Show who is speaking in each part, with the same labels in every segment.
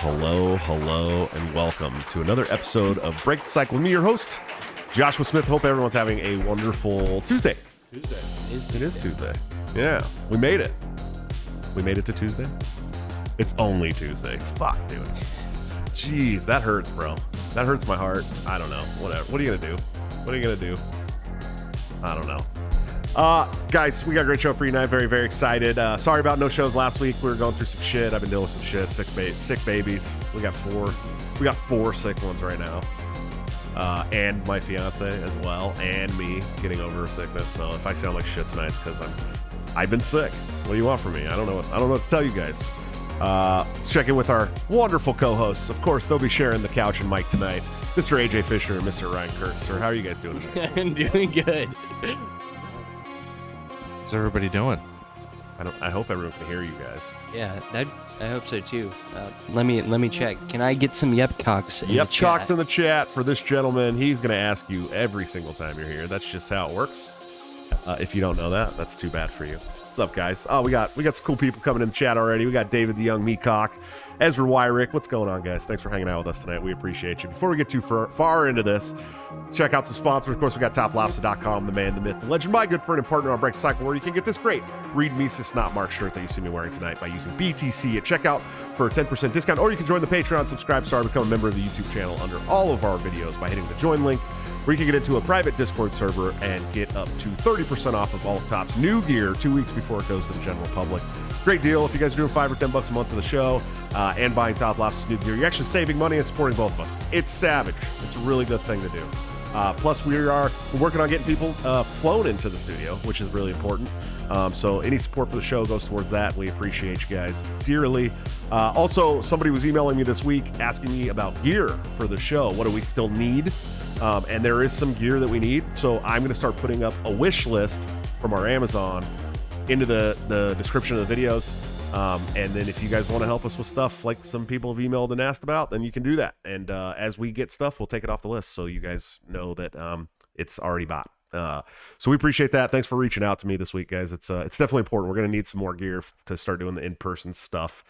Speaker 1: Hello, and welcome to another episode of Break the Cycle. Me, your host, Joshua Smith. Hope everyone's having a wonderful Tuesday. It is Tuesday. Yeah, we made it. We made it to Tuesday. It's only Tuesday. Fuck, dude. Jeez, that hurts, bro. That hurts my heart. I don't know. Whatever. What are you gonna do? What are you gonna do? I don't know. Guys, we got a great show for you tonight. Very, very excited. Sorry about no shows last week. We were going through some shit. I've been dealing with some shit. Sick babies. We got four sick ones right now. And my fiance as well, and me getting over sickness. So if I sound like shit tonight, it's because I've been sick. What do you want from me? I don't know what to tell you guys. Let's check in with our wonderful co-hosts. Of course, they'll be sharing the couch and mic tonight. Mr. AJ Fisher and Mr. Ryan Kurtz. Sir, how are you guys doing today?
Speaker 2: I'm doing good.
Speaker 3: How's everybody doing?
Speaker 1: I hope everyone can hear you guys.
Speaker 2: Yeah, I hope so too. Let me check. Can I get some yep cocks in the chat?
Speaker 1: Yep cocks in the chat for this gentleman. He's going to ask you every single time you're here. That's just how it works. If you don't know that, that's too bad for you. What's up, guys? Oh, we got some cool people coming in the chat already. We got David the Young Meacock, Ezra Wyrick. What's going on, guys? Thanks for hanging out with us tonight. We appreciate you. Before we get too far into this, let's check out some sponsors. Of course, we got toplobster.com, the man, the myth, the legend, my good friend and partner on Break Cycle, where you can get this great Read Mises Not Mark shirt that you see me wearing tonight by using BTC at checkout for a 10% discount, or you can join the Patreon, subscribe, star, become a member of the YouTube channel under all of our videos by hitting the join link, where you can get into a private Discord server and get up to 30% off of all of Top's new gear 2 weeks before it goes to the general public. Great deal. If you guys are doing $5 or $10 a month for the show and buying Top Lobster's new gear, you're actually saving money and supporting both of us. It's savage. It's a really good thing to do. Plus, we're working on getting people flown into the studio, which is really important. So any support for the show goes towards that. We appreciate you guys dearly. Also, somebody was emailing me this week asking me about gear for the show. What do we still need? And there is some gear that we need. So I'm going to start putting up a wish list from our Amazon into the description of the videos. And then if you guys want to help us with stuff like some people have emailed and asked about, then you can do that. And as we get stuff, we'll take it off the list so you guys know that it's already bought. So we appreciate that. Thanks for reaching out to me this week, guys. It's definitely important. We're going to need some more gear to start doing the in-person stuff.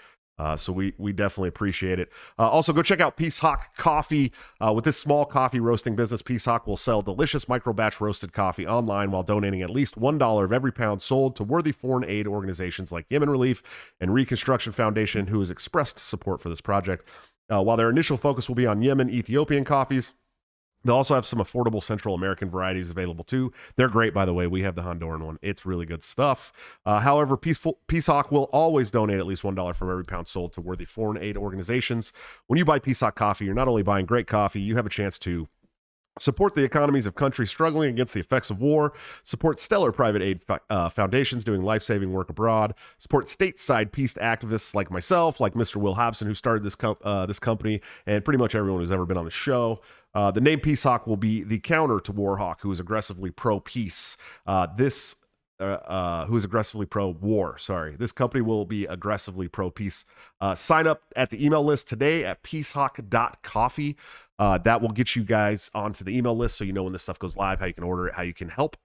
Speaker 1: So we definitely appreciate it. Also, go check out Peace Hawk Coffee. With this small coffee roasting business, Peace Hawk will sell delicious micro batch roasted coffee online while donating at least $1 of every pound sold to worthy foreign aid organizations like Yemen Relief and Reconstruction Foundation, who has expressed support for this project. While their initial focus will be on Yemen Ethiopian coffees, they'll also have some affordable Central American varieties available too. They're great, by the way. We have the Honduran one. It's really good stuff. However, Peace Hawk will always donate at least $1 from every pound sold to worthy foreign aid organizations. When you buy Peace Hawk coffee, you're not only buying great coffee, you have a chance to support the economies of countries struggling against the effects of war, support stellar private aid foundations doing life-saving work abroad, support stateside peace activists like myself, like Mr. Will Hobson, who started this company, and pretty much everyone who's ever been on the show. The name Peace Hawk will be the counter to Warhawk, who is aggressively pro-peace. Who is aggressively pro-war. Sorry. This company will be aggressively pro-peace. Sign up at the email list today at peacehawk.coffee. That will get you guys onto the email list so you know when this stuff goes live, how you can order it, how you can help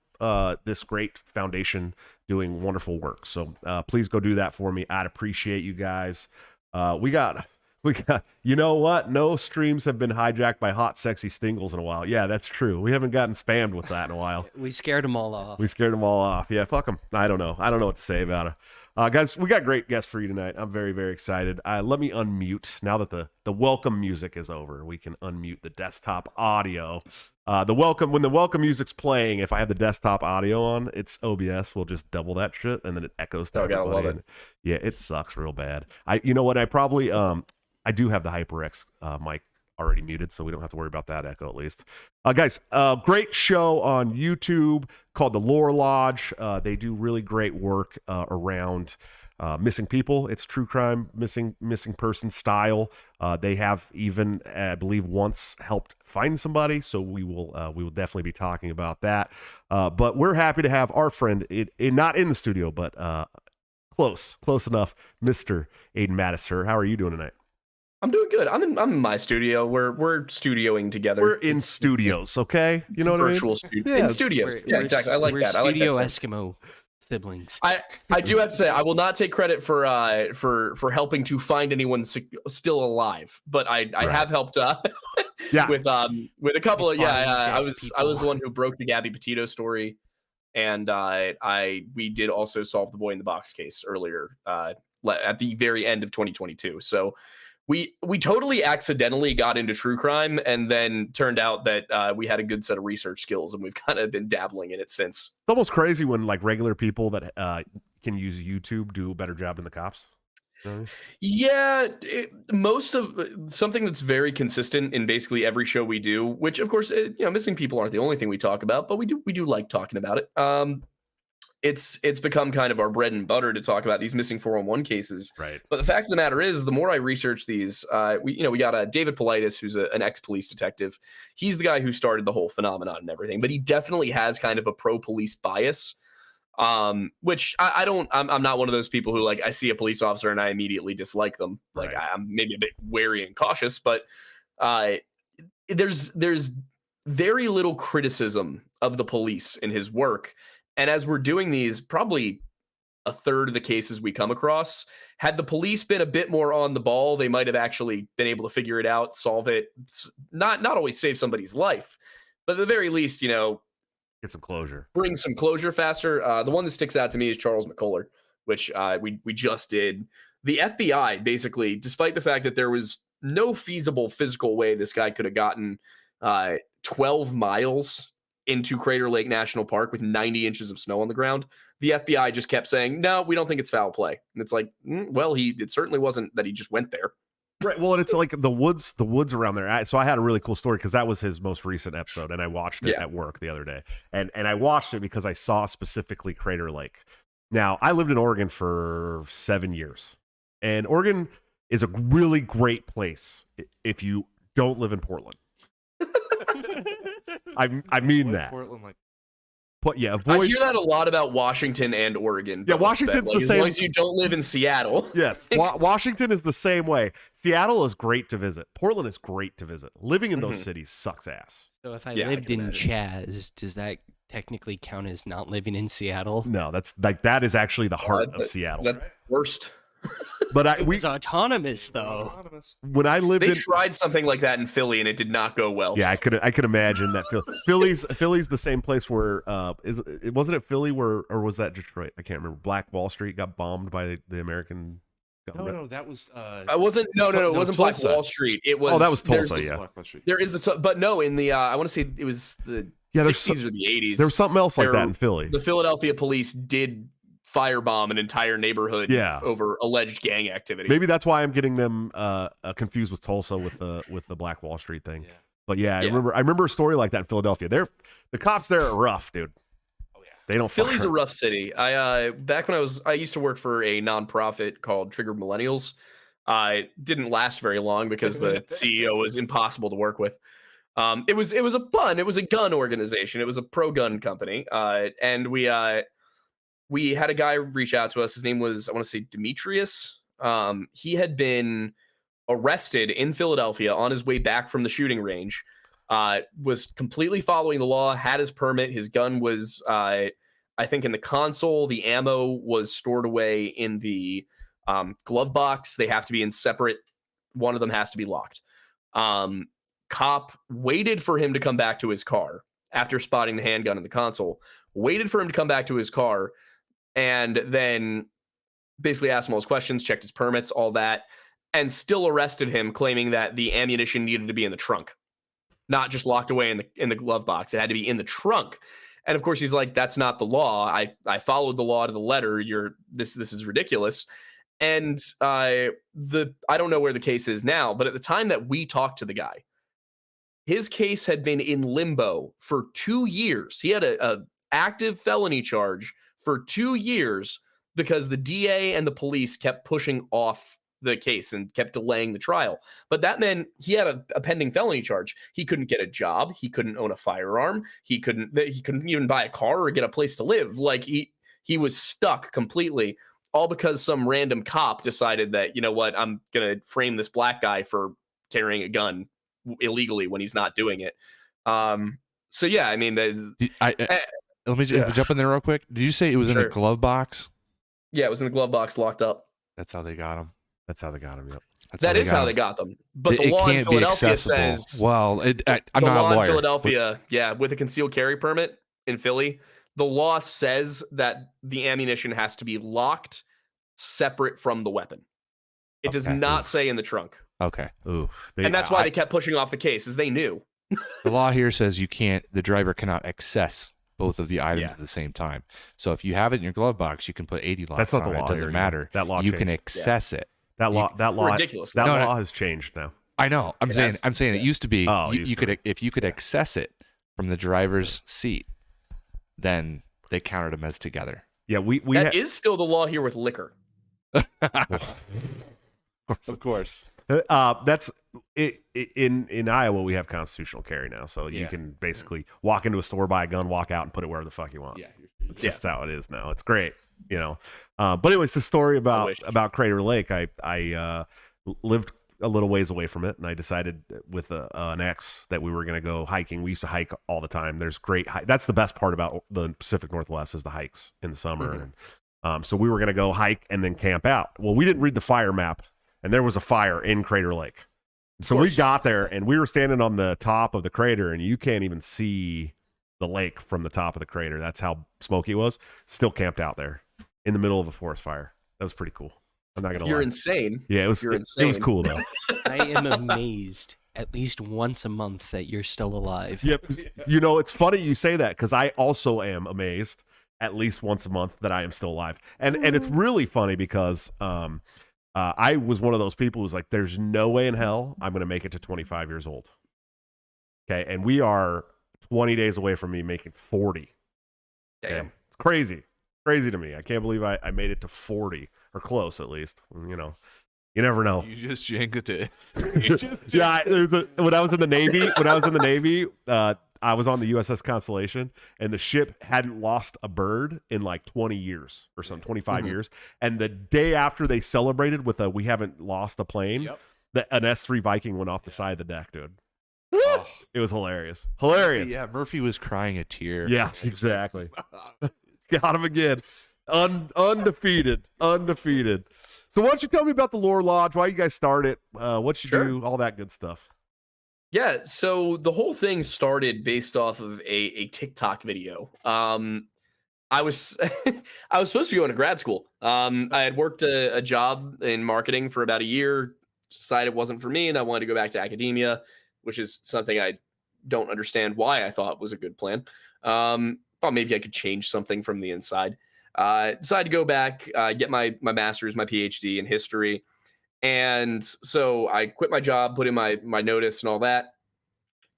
Speaker 1: this great foundation doing wonderful work. So please go do that for me. I'd appreciate you guys. We got, you know what? No streams have been hijacked by hot, sexy Stingles in a while. Yeah, that's true. We haven't gotten spammed with that in a while.
Speaker 2: We scared them all off.
Speaker 1: Yeah, fuck them. I don't know what to say about it. Guys, we got great guests for you tonight. I'm very, very excited. Let me unmute. Now that the welcome music is over, we can unmute the desktop audio. When the welcome music's playing, if I have the desktop audio on, it's OBS. We'll just double that shit, and then it echoes to everybody. Love it. Yeah, it sucks real bad. You know what? I do have the HyperX mic already muted, so we don't have to worry about that echo at least. Guys, great show on YouTube called The Lore Lodge. They do really great work around missing people. It's true crime, missing person style. They have even, I believe, once helped find somebody, so we will definitely be talking about that. But we're happy to have our friend, not in the studio, but close enough, Mr. Aidan Mattis. Sir, how are you doing tonight?
Speaker 4: I'm doing good. I'm in my studio. We're studioing together.
Speaker 1: We're in studios, okay? You know what I mean?
Speaker 4: Virtual studio. In studios. Yeah, exactly. I like that.
Speaker 2: Studio Eskimo. siblings.
Speaker 4: I do have to say I will not take credit for helping to find anyone still alive, but I have helped with a couple of I was the one who broke the Gabby Petito story, and we did also solve the Boy in the Box case earlier at the very end of 2022. So we totally accidentally got into true crime, and then turned out that we had a good set of research skills, and we've kind of been dabbling in it since.
Speaker 1: It's almost crazy when like regular people that can use YouTube do a better job than the cops. Really?
Speaker 4: Yeah, most of something that's very consistent in basically every show we do, which of course, missing people aren't the only thing we talk about, but we do like talking about it. It's become kind of our bread and butter to talk about these missing 411 cases.
Speaker 1: Right.
Speaker 4: But the fact of the matter is, the more I research these, we got David Politis, who's an ex-police detective. He's the guy who started the whole phenomenon and everything, but he definitely has kind of a pro-police bias, which I'm not one of those people who, like, I see a police officer and I immediately dislike them. Like, right. I'm maybe a bit wary and cautious, but there's very little criticism of the police in his work. And as we're doing these, probably a third of the cases we come across, had the police been a bit more on the ball, they might have actually been able to figure it out, solve it, not always save somebody's life, but at the very least,
Speaker 1: get some closure,
Speaker 4: bring some closure faster. The one that sticks out to me is Charles McCuller, which we just did. The FBI, basically, despite the fact that there was no feasible physical way this guy could have gotten 12 miles into Crater Lake National Park with 90 inches of snow on the ground, the FBI just kept saying, no, we don't think it's foul play. And it's like, well, it certainly wasn't that he just went there.
Speaker 1: Right. Well, it's like the woods around there. So I had a really cool story because that was his most recent episode, and I watched it at work the other day. And I watched it because I saw specifically Crater Lake. Now, I lived in Oregon for 7 years, and Oregon is a really great place if you don't live in Portland. I mean that.
Speaker 3: Portland, like,
Speaker 4: I hear that a lot about Washington and Oregon.
Speaker 1: Yeah, Washington's the same.
Speaker 4: As long as you don't live in Seattle.
Speaker 1: Yes, Washington is the same way. Seattle is great to visit. Portland is great to visit. Living in those cities sucks ass.
Speaker 2: So if I lived in Chaz, does that technically count as not living in Seattle?
Speaker 1: No, that is actually the heart of Seattle.
Speaker 4: That's worst.
Speaker 1: But
Speaker 2: it's autonomous though.
Speaker 1: When I lived,
Speaker 4: they tried something like that in Philly and it did not go well.
Speaker 1: Yeah, I could imagine that. Philly's the same place where wasn't it Philly or was that Detroit? I can't remember. Black Wall Street got bombed by the American government.
Speaker 3: No, that was.
Speaker 4: I wasn't. No, it wasn't Black Wall Street. It was.
Speaker 1: Oh, that was Tulsa. Yeah,
Speaker 4: there is but no, in the I want to say it was the 60s or the 80s.
Speaker 1: There was something else like that in Philly.
Speaker 4: The Philadelphia police did firebomb an entire neighborhood over alleged gang activity.
Speaker 1: Maybe that's why I'm getting them confused with Tulsa with the Black Wall Street thing. Yeah. But I remember a story like that in Philadelphia. The cops there are rough, dude. Oh yeah. They don't.
Speaker 4: Philly's a rough city. Back when I used to work for a nonprofit called Triggered Millennials. I didn't last very long because the CEO was impossible to work with. It was a gun organization. It was a pro-gun company. And we had a guy reach out to us. His name was, I want to say, Demetrius. He had been arrested in Philadelphia on his way back from the shooting range, was completely following the law, had his permit. His gun was, I think, in the console. The ammo was stored away in the glove box. They have to be in separate. One of them has to be locked. Cop waited for him to come back to his car after spotting the handgun in the console, waited for him to come back to his car, and then basically asked him all his questions, checked his permits, all that, and still arrested him, claiming that the ammunition needed to be in the trunk, not just locked away in the glove box. It had to be in the trunk. And of course, he's like, "That's not the law. I followed the law to the letter. This is ridiculous." And I don't know where the case is now, but at the time that we talked to the guy, his case had been in limbo for 2 years. He had a active felony charge for 2 years because the DA and the police kept pushing off the case and kept delaying the trial. But that meant he had a pending felony charge. He couldn't get a job. He couldn't own a firearm. He couldn't even buy a car or get a place to live. Like he was stuck completely, all because some random cop decided that, you know what, I'm going to frame this black guy for carrying a gun illegally when he's not doing it. So yeah, I mean,
Speaker 3: Let me jump in there real quick. Did you say it was in a glove box?
Speaker 4: Yeah, it was in the glove box, locked up.
Speaker 3: That's how they got him.
Speaker 1: That's how they got him. Yep.
Speaker 4: That is how they got them. But the law in Philadelphia says.
Speaker 3: Well, I'm not a lawyer.
Speaker 4: The law in Philadelphia, with a concealed carry permit in Philly, the law says that the ammunition has to be locked separate from the weapon. It does not say in the trunk.
Speaker 3: Okay.
Speaker 1: Ooh.
Speaker 4: And that's why they kept pushing off the case, is they knew.
Speaker 3: The law here says the driver cannot access both of the items at the same time. So if you have it in your glove box, you can put 80 locks
Speaker 1: That's not
Speaker 3: on
Speaker 1: the
Speaker 3: it.
Speaker 1: law.
Speaker 3: It doesn't matter.
Speaker 1: That law
Speaker 3: you
Speaker 1: changed.
Speaker 3: can access it.
Speaker 1: That law
Speaker 4: ridiculous.
Speaker 1: That law has changed now.
Speaker 3: I know. I'm saying it used to be if you could access it from the driver's seat, then they counted them as together.
Speaker 1: Yeah,
Speaker 4: that is still the law here with liquor.
Speaker 3: Of course.
Speaker 1: That's it. In Iowa, we have constitutional carry now, so you can basically walk into a store, buy a gun, walk out, and put it wherever the fuck you want. It's just how it is now. It's great, But anyways, the story about Crater Lake, I lived a little ways away from it, and I decided with an ex that we were going to go hiking. We used to hike all the time. There's great that's the best part about the Pacific Northwest is the hikes in the summer. And so we were going to go hike and then camp out. Well, we didn't read the fire map, and there was a fire in Crater Lake. So we got there, and we were standing on the top of the crater, and you can't even see the lake from the top of the crater. That's how smoky it was. Still camped out there in the middle of a forest fire. That was pretty cool. I'm not gonna lie.
Speaker 4: You're insane.
Speaker 1: Yeah, it was. It was cool though.
Speaker 2: I am amazed at least once a month that you're still alive.
Speaker 1: Yep. It's funny you say that because I also am amazed at least once a month that I am still alive, and it's really funny because I was one of those people who's like, "There's no way in hell I'm gonna make it to 25 years old." Okay, and we are 20 days away from me making 40.
Speaker 4: Damn,
Speaker 1: okay? It's crazy to me. I can't believe I made it to 40 or close at least. You never know.
Speaker 3: You just janked it.
Speaker 1: Yeah, when I was in the Navy, I was on the USS Constellation, and the ship hadn't lost a bird in like 20 years or something, 25 years. And the day after they celebrated with we haven't lost a plane, an S-3 Viking went off the side of the deck, dude. Oh, it was hilarious.
Speaker 3: Yeah, Murphy was crying a tear.
Speaker 1: Yes, exactly. Got him again. Undefeated. So why don't you tell me about the Lore Lodge, why you guys started, what you do, all that good stuff.
Speaker 4: Yeah, so the whole thing started based off of a TikTok video. I was I was supposed to be going to grad school. I had worked a job in marketing for about a year, decided it wasn't for me, and I wanted to go back to academia, which is something I don't understand why I thought was a good plan. Thought maybe I could change something from the inside. Decided to go back, get my master's, my PhD in history. And so I quit my job, put in my notice and all that.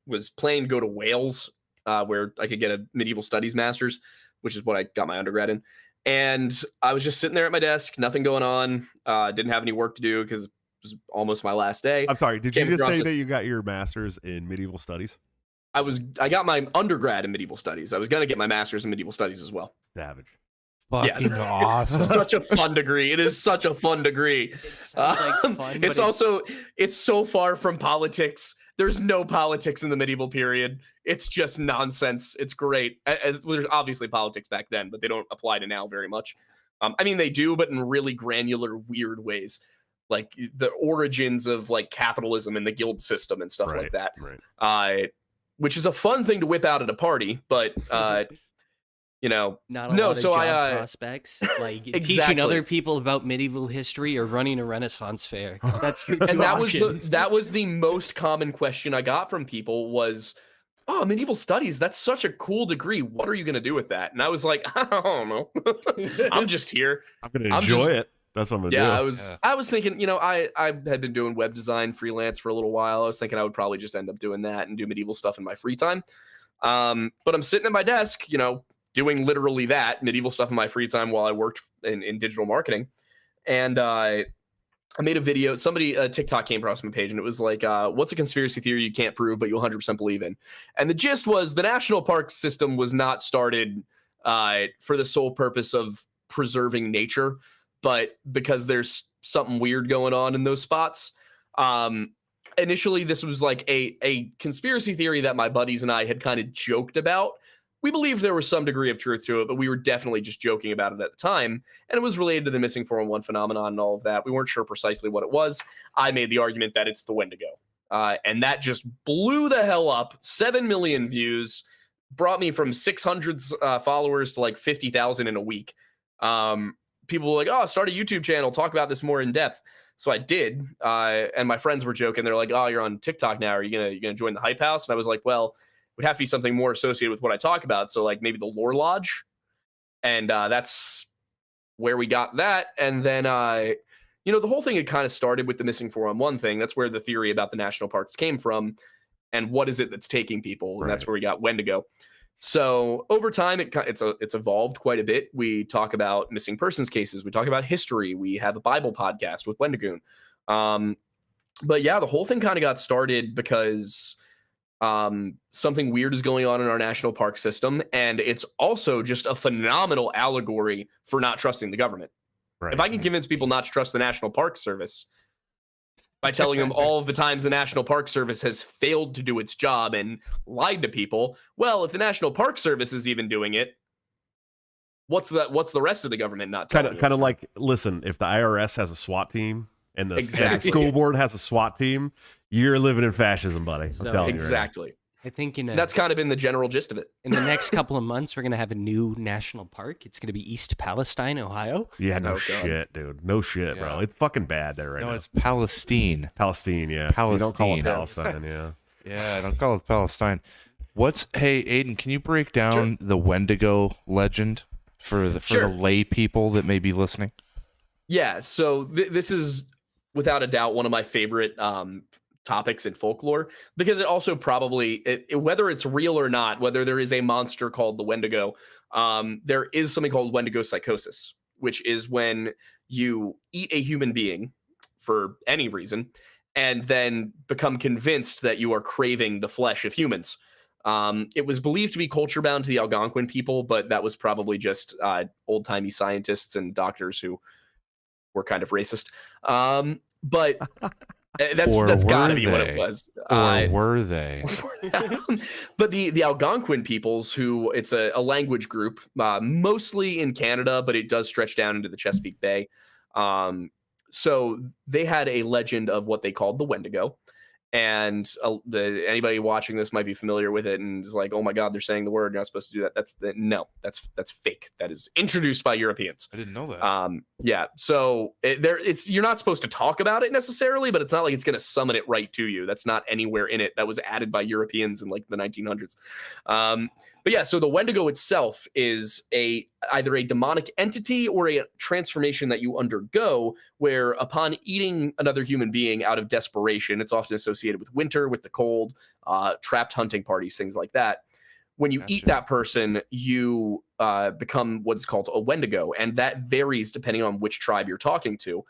Speaker 4: Was planning to go to Wales, where I could get a medieval studies master's, which is what I got my undergrad in. And I was just sitting there at my desk, nothing going on. Didn't have any work to do because it was almost my last day.
Speaker 1: I'm sorry, did you just say that you got your master's in medieval studies?
Speaker 4: I got my undergrad in medieval studies. I was going to get my master's in medieval studies as well.
Speaker 1: Savage.
Speaker 3: Fucking awesome.
Speaker 4: Such a fun degree. It is such a fun degrry. It's so far from politics. There's no politics in the medieval period. It's just nonsense. It's great. There's obviously politics back then, but they don't apply to now very much. I mean, they do, but in really granular, weird ways, like the origins of like capitalism and the guild system and stuff like that.
Speaker 1: Right.
Speaker 4: Which is a fun thing to whip out at a party, but
Speaker 2: not a lot of job prospects, like teaching other people about medieval history or running a Renaissance fair. That's your two options.
Speaker 4: that was the most common question I got from people was, "Oh, medieval studies, that's such a cool degree. What are you going to do with that?" And I was like, "I don't know. I'm just here.
Speaker 1: I'm going to enjoy it. That's what I'm gonna do."
Speaker 4: I was thinking, I had been doing web design freelance for a little while. I was thinking I would probably just end up doing that and do medieval stuff in my free time. But I'm sitting at my desk, doing literally that, medieval stuff in my free time while I worked in digital marketing. And I made a video. A TikTok came across my page, and it was like, what's a conspiracy theory you can't prove but you'll 100% believe in? And the gist was the national park system was not started for the sole purpose of preserving nature, but because there's something weird going on in those spots. Initially, this was like a conspiracy theory that my buddies and I had kind of joked about. we believed there was some degree of truth to it, but we were definitely just joking about it at the time. And it was related to the missing 411 phenomenon and all of that. We weren't sure precisely what it was. I made the argument that it's the Wendigo. And that just blew the hell up. 7 million views, brought me from 600 followers to like 50,000 in a week. People were like, oh, start a YouTube channel, talk about this more in depth. So I did. And my friends were joking. They're like, oh, you're on TikTok now. Are you gonna join the Hype House? And I was like, well, it would have to be something more associated with what I talk about. So like maybe the Lore Lodge. And that's where we got that. And then, the whole thing had kind of started with the missing 411 thing. That's where the theory about the national parks came from. And what is it that's taking people? And that's where we got Wendigo. So over time, it's evolved quite a bit. We talk about missing persons cases. We talk about history. We have a Bible podcast with Wendigoon. But yeah, the whole thing kind of got started because something weird is going on in our national park system. And it's also just a phenomenal allegory for not trusting the government. Right. If I can convince people not to trust the National Park Service by telling them all of the times the National Park Service has failed to do its job and lied to people, well, if the National Park Service is even doing it, what's the rest of the government not telling you?
Speaker 1: Kind of like, listen, if the IRS has a SWAT team and the school board has a SWAT team, you're living in fascism, buddy. I'm telling you.
Speaker 4: Exactly.
Speaker 2: I think
Speaker 4: that's kind of been the general gist of it.
Speaker 2: In the next couple of months, we're going to have a new national park. It's going to be East Palestine, Ohio.
Speaker 1: Yeah, no shit, dude. No shit, bro. It's fucking bad there right now.
Speaker 3: No, it's Palestine.
Speaker 1: Palestine, yeah.
Speaker 3: Palestine.
Speaker 1: You don't call it Palestine, yeah.
Speaker 3: Yeah, don't call it Palestine. Hey, Aidan, can you break down the Wendigo legend for the lay people that may be listening?
Speaker 4: Yeah, so this is without a doubt one of my favorite topics in folklore, because it also probably, whether it's real or not, whether there is a monster called the Wendigo, there is something called Wendigo psychosis, which is when you eat a human being for any reason and then become convinced that you are craving the flesh of humans. It was believed to be culture bound to the Algonquin people, but that was probably just old-timey scientists and doctors who were kind of racist. But that's got to be what it was.
Speaker 3: Or were they?
Speaker 4: But the Algonquin peoples, who it's a language group, mostly in Canada, but it does stretch down into the Chesapeake Bay. So they had a legend of what they called the Wendigo. And anybody watching this might be familiar with it and is like, oh my God, they're saying the word. You're not supposed to do that. That's fake. That is introduced by Europeans.
Speaker 3: I didn't know that.
Speaker 4: Yeah. So you're not supposed to talk about it necessarily, but it's not like it's going to summon it right to you. That's not anywhere in it. That was added by Europeans in like the 1900s. But yeah, so the Wendigo itself is either a demonic entity or a transformation that you undergo, where upon eating another human being out of desperation, it's often associated with winter, with the cold, trapped hunting parties, things like that. When you eat that person, you become what's called a Wendigo, and that varies depending on which tribe you're talking to.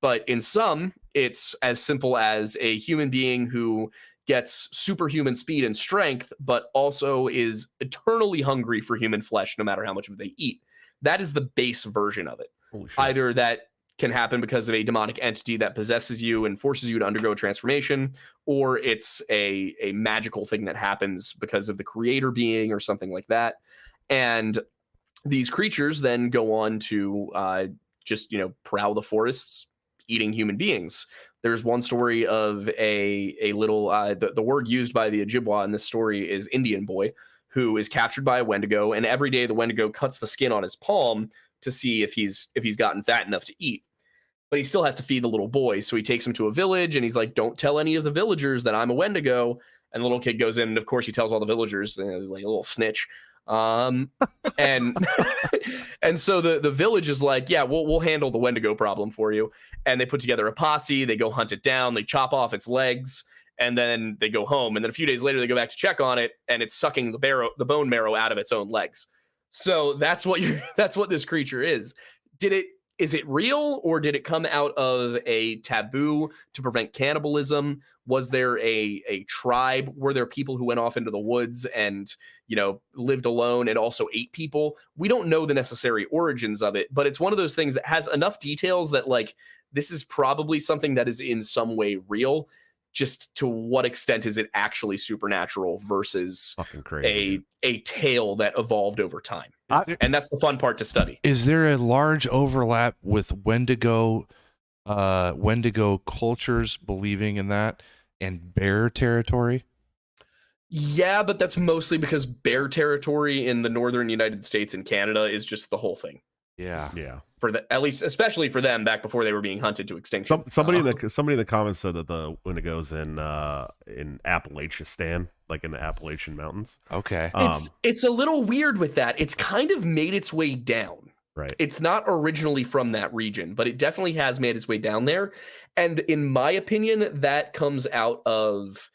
Speaker 4: But in some, it's as simple as a human being who gets superhuman speed and strength, but also is eternally hungry for human flesh, no matter how much of it they eat. That is the base version of it. Either that can happen because of a demonic entity that possesses you and forces you to undergo a transformation, or it's a magical thing that happens because of the creator being or something like that. And these creatures then go on to just prowl the forests, eating human beings. There's one story of a little, the word used by the Ojibwa in this story is Indian boy, who is captured by a Wendigo, and every day the Wendigo cuts the skin on his palm to see if he's gotten fat enough to eat. But he still has to feed the little boy, so he takes him to a village, and he's like, don't tell any of the villagers that I'm a Wendigo. And the little kid goes in, and of course he tells all the villagers, like a little snitch. And so the village is like, yeah, we'll handle the Wendigo problem for you. And they put together a posse, they go hunt it down, they chop off its legs, and then they go home. And then a few days later, they go back to check on it, and it's sucking the bone marrow out of its own legs. So that's what this creature is. Is it real, or did it come out of a taboo to prevent cannibalism? Was there a tribe? Were there people who went off into the woods and, lived alone and also ate people? We don't know the necessary origins of it, but it's one of those things that has enough details that, like, this is probably something that is in some way real. just to what extent is it actually supernatural versus
Speaker 1: fucking crazy,
Speaker 4: a tale that evolved over time. And that's the fun part to study.
Speaker 3: Is there a large overlap with Wendigo cultures believing in that and bear territory?
Speaker 4: Yeah, but that's mostly because bear territory in the northern United States and Canada is just the whole thing.
Speaker 3: Yeah.
Speaker 4: For at least, especially for them, back before they were being hunted to extinction.
Speaker 1: Somebody in the comments said that the Wendigos in Appalachian, like in the Appalachian Mountains.
Speaker 3: Okay.
Speaker 4: It's a little weird with that. It's kind of made its way down.
Speaker 1: Right.
Speaker 4: It's not originally from that region, but it definitely has made its way down there. And in my opinion, that comes out of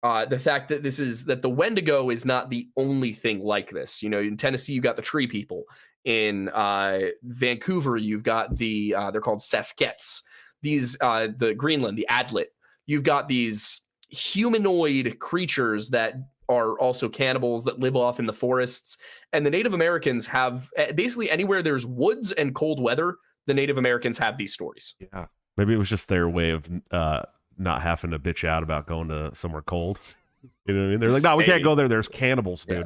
Speaker 4: the fact that the Wendigo is not the only thing like this. You know, in Tennessee, you got the tree people. In Vancouver, you've got they're called Sasquatch. These the Greenland, the Adlet. You've got these humanoid creatures that are also cannibals that live off in the forests. And the Native Americans have basically anywhere there's woods and cold weather, the Native Americans have these stories.
Speaker 3: Yeah.
Speaker 1: Maybe it was just their way of not having to bitch out about going to somewhere cold. You know what I mean? They're like, no, we can't go there. There's cannibals, dude. Yeah.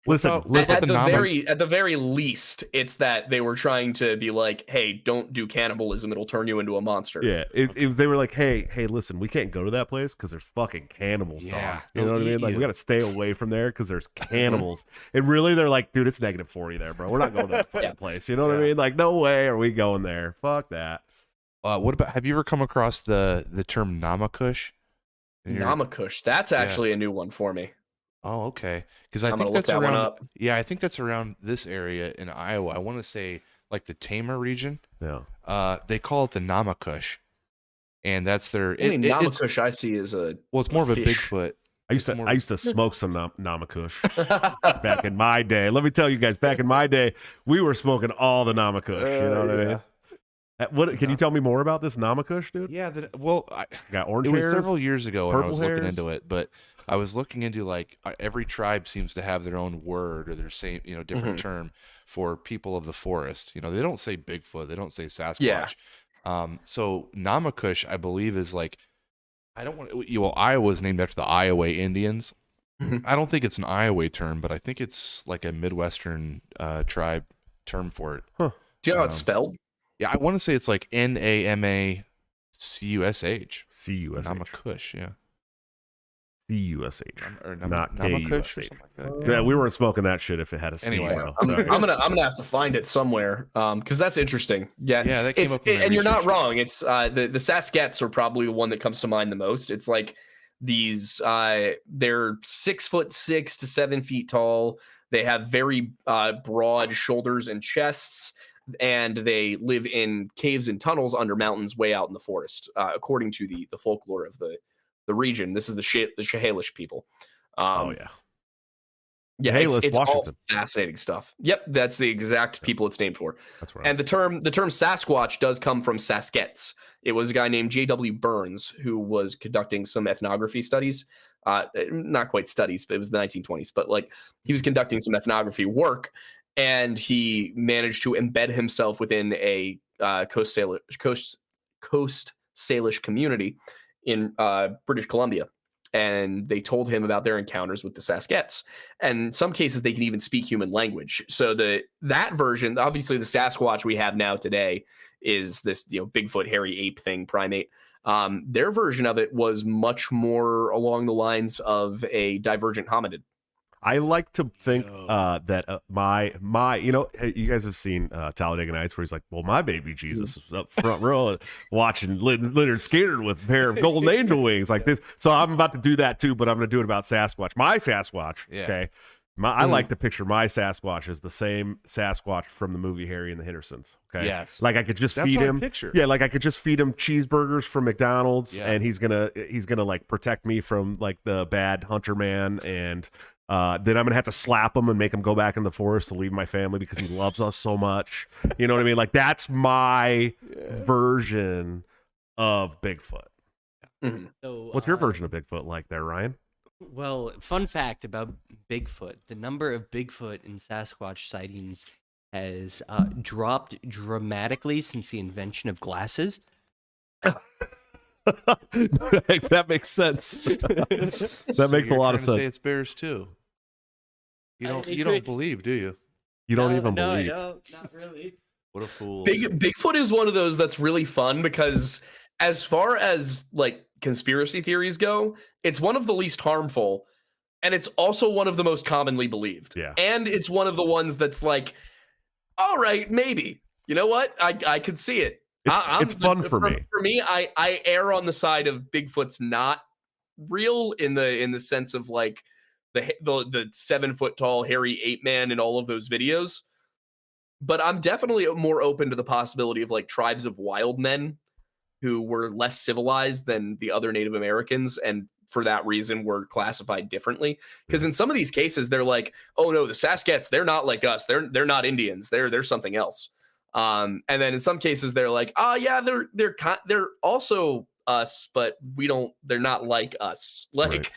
Speaker 1: Listen,
Speaker 4: at the very least, it's that they were trying to be like, hey, don't do cannibalism. It'll turn you into a monster.
Speaker 1: Yeah. They were like, hey, listen, we can't go to that place because there's fucking cannibals.
Speaker 3: Yeah.
Speaker 1: You know what I mean? Like, we got to stay away from there because there's cannibals. And really, they're like, dude, it's -40 there, bro. We're not going to that fucking place. You know what I mean? Like, no way are we going there. Fuck that.
Speaker 3: What about, have you ever come across the term Namakush?
Speaker 4: Namakush. That's actually a new one for me.
Speaker 3: Oh, okay. Because I think that's around. Yeah, I think that's around this area in Iowa. I want to say like the Tama region.
Speaker 1: Yeah.
Speaker 3: They call it the Namakush, and that's their.
Speaker 4: Namakush I see is a.
Speaker 3: Well, it's more of a
Speaker 4: fish.
Speaker 3: Bigfoot.
Speaker 1: I used to smoke some Namakush back in my day. Let me tell you guys, back in my day, we were smoking all the Namakush. You know what I mean? What can you tell me more about this Namakush, dude?
Speaker 3: Yeah,
Speaker 1: I got orange
Speaker 3: hairs.
Speaker 1: It
Speaker 3: was several years ago when I was looking
Speaker 1: hairs?
Speaker 3: into it, but I was looking into like every tribe seems to have their own word or their same, different term for people of the forest. You know, they don't say Bigfoot, they don't say Sasquatch.
Speaker 4: Yeah.
Speaker 3: So Namakush, I believe, is like Iowa is named after the Iowa Indians. I don't think it's an Iowa term, but I think it's like a Midwestern tribe term for it.
Speaker 1: Huh.
Speaker 4: Do you know how it's spelled?
Speaker 3: Yeah, I want to say it's like Namakush. Namakush, yeah.
Speaker 1: C-U-S-H.
Speaker 3: Or
Speaker 1: not
Speaker 3: Namakush
Speaker 1: K-U-S-H.
Speaker 3: Like
Speaker 1: yeah, we weren't smoking that shit if it had a C.
Speaker 3: Anyway,
Speaker 4: I'm gonna have to find it somewhere because that's interesting. Yeah,
Speaker 3: that came up.
Speaker 4: And you're not wrong. It's the Sasquatch are probably the one that comes to mind the most. It's like these. They're 6'6" to 7 feet tall. They have very broad shoulders and chests. And they live in caves and tunnels under mountains way out in the forest, according to the folklore of the region. This is the Chehalis people.
Speaker 1: Yeah,
Speaker 4: it's all fascinating stuff. Yep, that's the exact people it's named for.
Speaker 1: That's right.
Speaker 4: And the term Sasquatch does come from Sasquatch. It was a guy named J.W. Burns who was conducting some ethnography studies. Not quite studies, but it was the 1920s. But like he was conducting some ethnography work. And he managed to embed himself within a Coast Salish community in British Columbia. And they told him about their encounters with the Sasquatch. And in some cases, they can even speak human language. So that version, obviously the Sasquatch we have now today is this Bigfoot, hairy ape thing, primate. Their version of it was much more along the lines of a divergent hominid.
Speaker 1: I like to think that my you guys have seen Talladega Nights where he's like, well, my baby Jesus is up front row watching Leonard Skinner with a pair of golden angel wings like this. So I'm about to do that too, but I'm going to do it about Sasquatch. My Sasquatch, okay? I like to picture my Sasquatch as the same Sasquatch from the movie Harry and the Hendersons. Okay,
Speaker 3: yes,
Speaker 1: like I could just feed him. Yeah, like I could just feed him cheeseburgers from McDonald's, and he's gonna like protect me from like the bad hunter man and. Then I'm gonna have to slap him and make him go back in the forest to leave my family because he loves us so much. You know what I mean? Like that's my version of Bigfoot.
Speaker 2: Mm-hmm. So,
Speaker 1: what's your version of Bigfoot like there, Ryan?
Speaker 2: Well, fun fact about Bigfoot: the number of Bigfoot and Sasquatch sightings has dropped dramatically since the invention of glasses.
Speaker 1: That makes sense. That makes a lot of sense.
Speaker 3: Say it's bears too. You don't believe, do you?
Speaker 1: You don't even believe.
Speaker 2: No, not really.
Speaker 3: What a fool.
Speaker 4: Bigfoot is one of those that's really fun because as far as like conspiracy theories go, it's one of the least harmful, and it's also one of the most commonly believed.
Speaker 1: Yeah.
Speaker 4: And it's one of the ones that's like, all right, maybe. You know what? I could see it.
Speaker 1: It's fun for me.
Speaker 4: For me, I err on the side of Bigfoot's not real in the sense of like the 7 foot tall hairy ape man in all of those videos. But I'm definitely more open to the possibility of like tribes of wild men who were less civilized than the other Native Americans, and for that reason were classified differently. Because in some of these cases, they're like, oh no, the Sasquatch, they're not like us. They're not Indians. They're something else. And then in some cases, they're like, oh yeah, they're also us, but they're not like us. Like,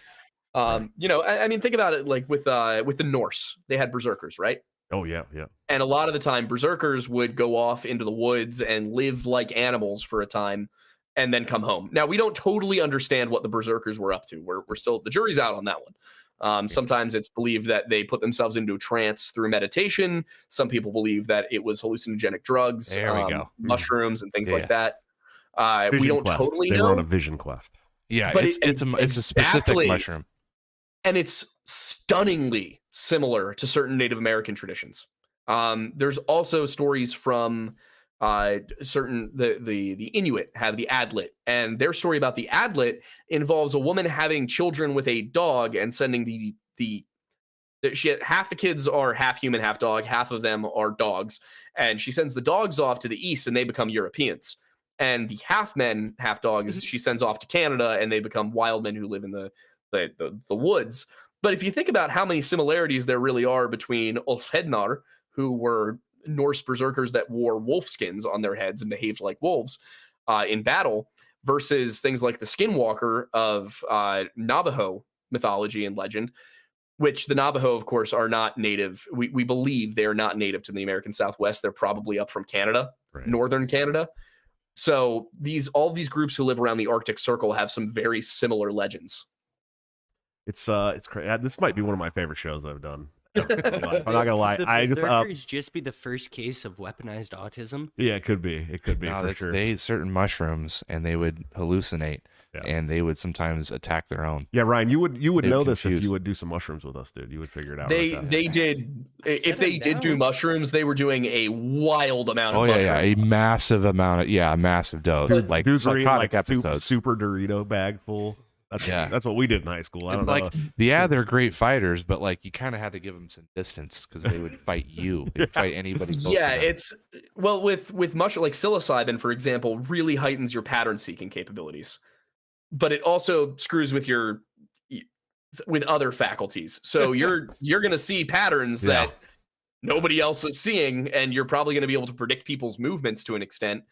Speaker 4: right. I mean, think about it like with the Norse, they had berserkers, right?
Speaker 1: Oh yeah.
Speaker 4: And a lot of the time, berserkers would go off into the woods and live like animals for a time, and then come home. Now we don't totally understand what the berserkers were up to. We're still, the jury's out on that one. Sometimes it's believed that they put themselves into a trance through meditation. Some people believe that it was hallucinogenic drugs, mushrooms, and things like that. We don't totally know.
Speaker 1: They were on a vision quest.
Speaker 3: Yeah, but it's a specific mushroom.
Speaker 4: And it's stunningly similar to certain Native American traditions. There's also stories from certain the Inuit have the Adlet, and their story about the Adlet involves a woman having children with a dog and sending half the kids are half human, half dog, half of them are dogs, and she sends the dogs off to the east and they become Europeans, and the half men, half dogs she sends off to Canada and they become wild men who live in the woods. But if you think about how many similarities there really are between Ulfhednar, who were Norse berserkers that wore wolf skins on their heads and behaved like wolves in battle, versus things like the Skinwalker of Navajo mythology and legend, which the Navajo, of course, are not native. We believe they are not native to the American Southwest. They're probably up from Canada, northern Canada. So all these groups who live around the Arctic Circle have some very similar legends.
Speaker 1: It's crazy. This might be one of my favorite shows I've done. I'm not gonna lie.
Speaker 2: Berserkers just be the first case of weaponized autism.
Speaker 1: Yeah, it could be. It could be.
Speaker 3: No,
Speaker 1: for sure.
Speaker 3: They ate certain mushrooms and they would hallucinate, and they would sometimes attack their own.
Speaker 1: Yeah, Ryan, you would know this if you would do some mushrooms with us, dude. You would figure it out.
Speaker 4: They did. If they did do mushrooms, they were doing a wild amount of.
Speaker 3: A massive amount of a massive dose. Like
Speaker 1: psychotic episodes. Super Dorito bag full. That's what we did in high school. I don't know.
Speaker 3: They're great fighters, but like you kind of had to give them some distance because they would fight you. They'd fight anybody close to them.
Speaker 4: It's with mushroom, like psilocybin, for example, really heightens your pattern seeking capabilities, but it also screws with other faculties. So you're going to see patterns that nobody else is seeing, and you're probably going to be able to predict people's movements to an extent.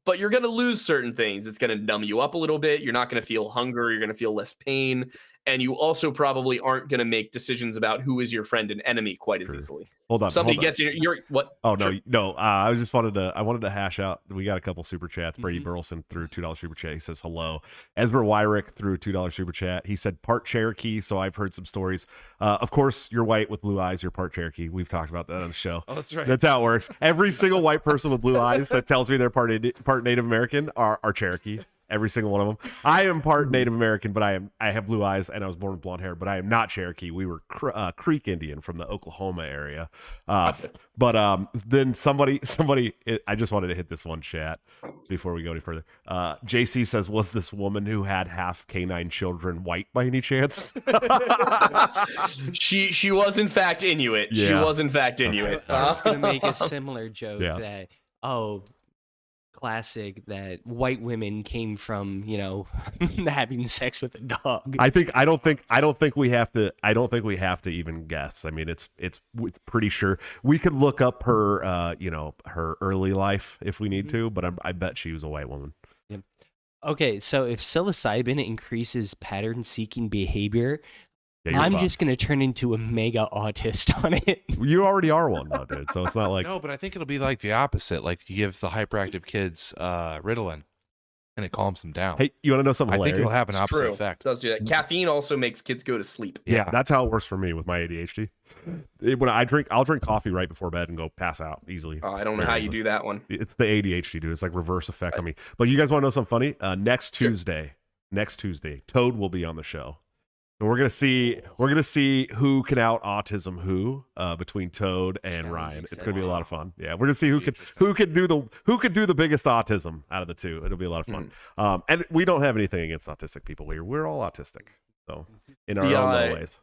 Speaker 4: But you're going to lose certain things. It's going to numb you up a little bit. You're not going to feel hunger. You're going to feel less pain. And you also probably aren't going to make decisions about who is your friend and enemy quite as easily.
Speaker 1: Hold on.
Speaker 4: Somebody gets in your what?
Speaker 1: Oh, no. I just wanted to hash out. We got a couple super chats. Brady Burleson threw $2 super chat. He says hello. Ezra Wyrick threw a $2 super chat. He said part Cherokee, so I've heard some stories. Of course, you're white with blue eyes. You're part Cherokee. We've talked about that on the show.
Speaker 3: Oh, that's right.
Speaker 1: That's how it works. Every single white person with blue eyes that tells me they're part Native American are Cherokee. Every single one of them. I am part Native American, but I have blue eyes and I was born with blonde hair, but I am not Cherokee. We were Creek Indian from the Oklahoma area. But then somebody, I just wanted to hit this one chat before we go any further. JC says, was this woman who had half canine children white by any chance?
Speaker 4: She was in fact Inuit. Yeah. She was in fact Inuit.
Speaker 2: I was going to make a similar joke that, classic that white women came from, having sex with a dog.
Speaker 1: I don't think we have to even guess. I mean, it's pretty sure we could look up her her early life if we need to, but I bet she was a white woman.
Speaker 2: Yep. Okay, so if psilocybin increases pattern seeking behavior, I'm just going to turn into a mega autist on it.
Speaker 1: You already are one, though, dude. So it's not like...
Speaker 3: No, but I think it'll be like the opposite. Like you give the hyperactive kids Ritalin. and it calms them down.
Speaker 1: Hey, you want to know something hilarious?
Speaker 3: I think it'll have an opposite
Speaker 4: True.
Speaker 3: effect.
Speaker 4: It does do that. Caffeine also makes kids go to sleep.
Speaker 1: Yeah, that's how it works for me with my ADHD. When I'll drink coffee right before bed and go pass out easily.
Speaker 4: Oh, I don't know how you do that one.
Speaker 1: It's the ADHD, dude. It's like reverse effect on me. But you guys want to know something funny? Next Tuesday, Toad will be on the show. And we're gonna see who can out autism who between Toad and Ryan. It's gonna be a lot of fun. Yeah, we're gonna see who could do the biggest autism out of the two. It'll be a lot of fun. And we don't have anything against autistic people. We're all autistic, so in our own little ways.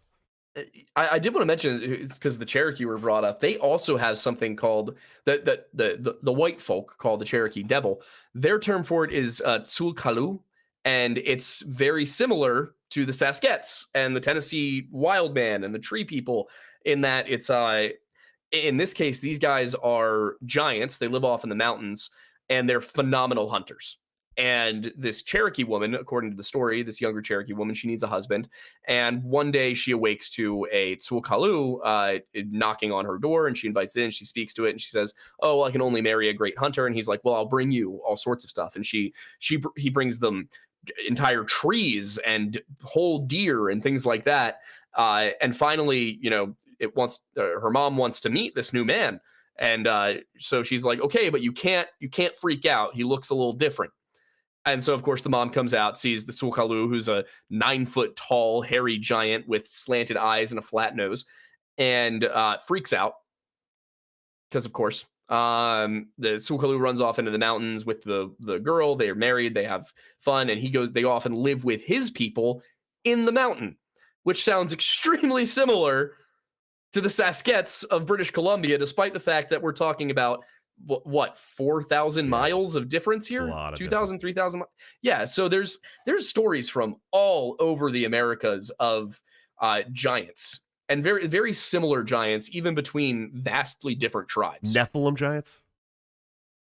Speaker 4: I did want to mention, it's because the Cherokee were brought up. They also have something called the white folk called the Cherokee Devil. Their term for it is Tsulkalu, and it's very similar to the Sasquatch and the Tennessee Wild Man and the Tree People, in that it's in this case, these guys are giants. They live off in the mountains, and they're phenomenal hunters. And this Cherokee woman, according to the story, this younger Cherokee woman, she needs a husband. And one day she awakes to a Tsulkalu knocking on her door, and she invites it in. She speaks to it, and she says, "Oh, well, I can only marry a great hunter." And he's like, "Well, I'll bring you all sorts of stuff." And he brings them entire trees and whole deer and things like that. And finally, her mom wants to meet this new man. And so she's like, "Okay, but you can't freak out. He looks a little different." And so, of course, the mom comes out, sees the Tsulkalu, who's a 9-foot tall, hairy giant with slanted eyes and a flat nose, and freaks out. Because, of course, the Tsulkalu runs off into the mountains with the girl. They are married. They have fun. And they go off and live with his people in the mountain, which sounds extremely similar to the Sasquatch of British Columbia, despite the fact that we're talking about 4,000 miles of difference here, 2,000, 3,000. Yeah, so there's stories from all over the Americas of giants, and very, very similar giants, even between vastly different tribes.
Speaker 1: Nephilim giants.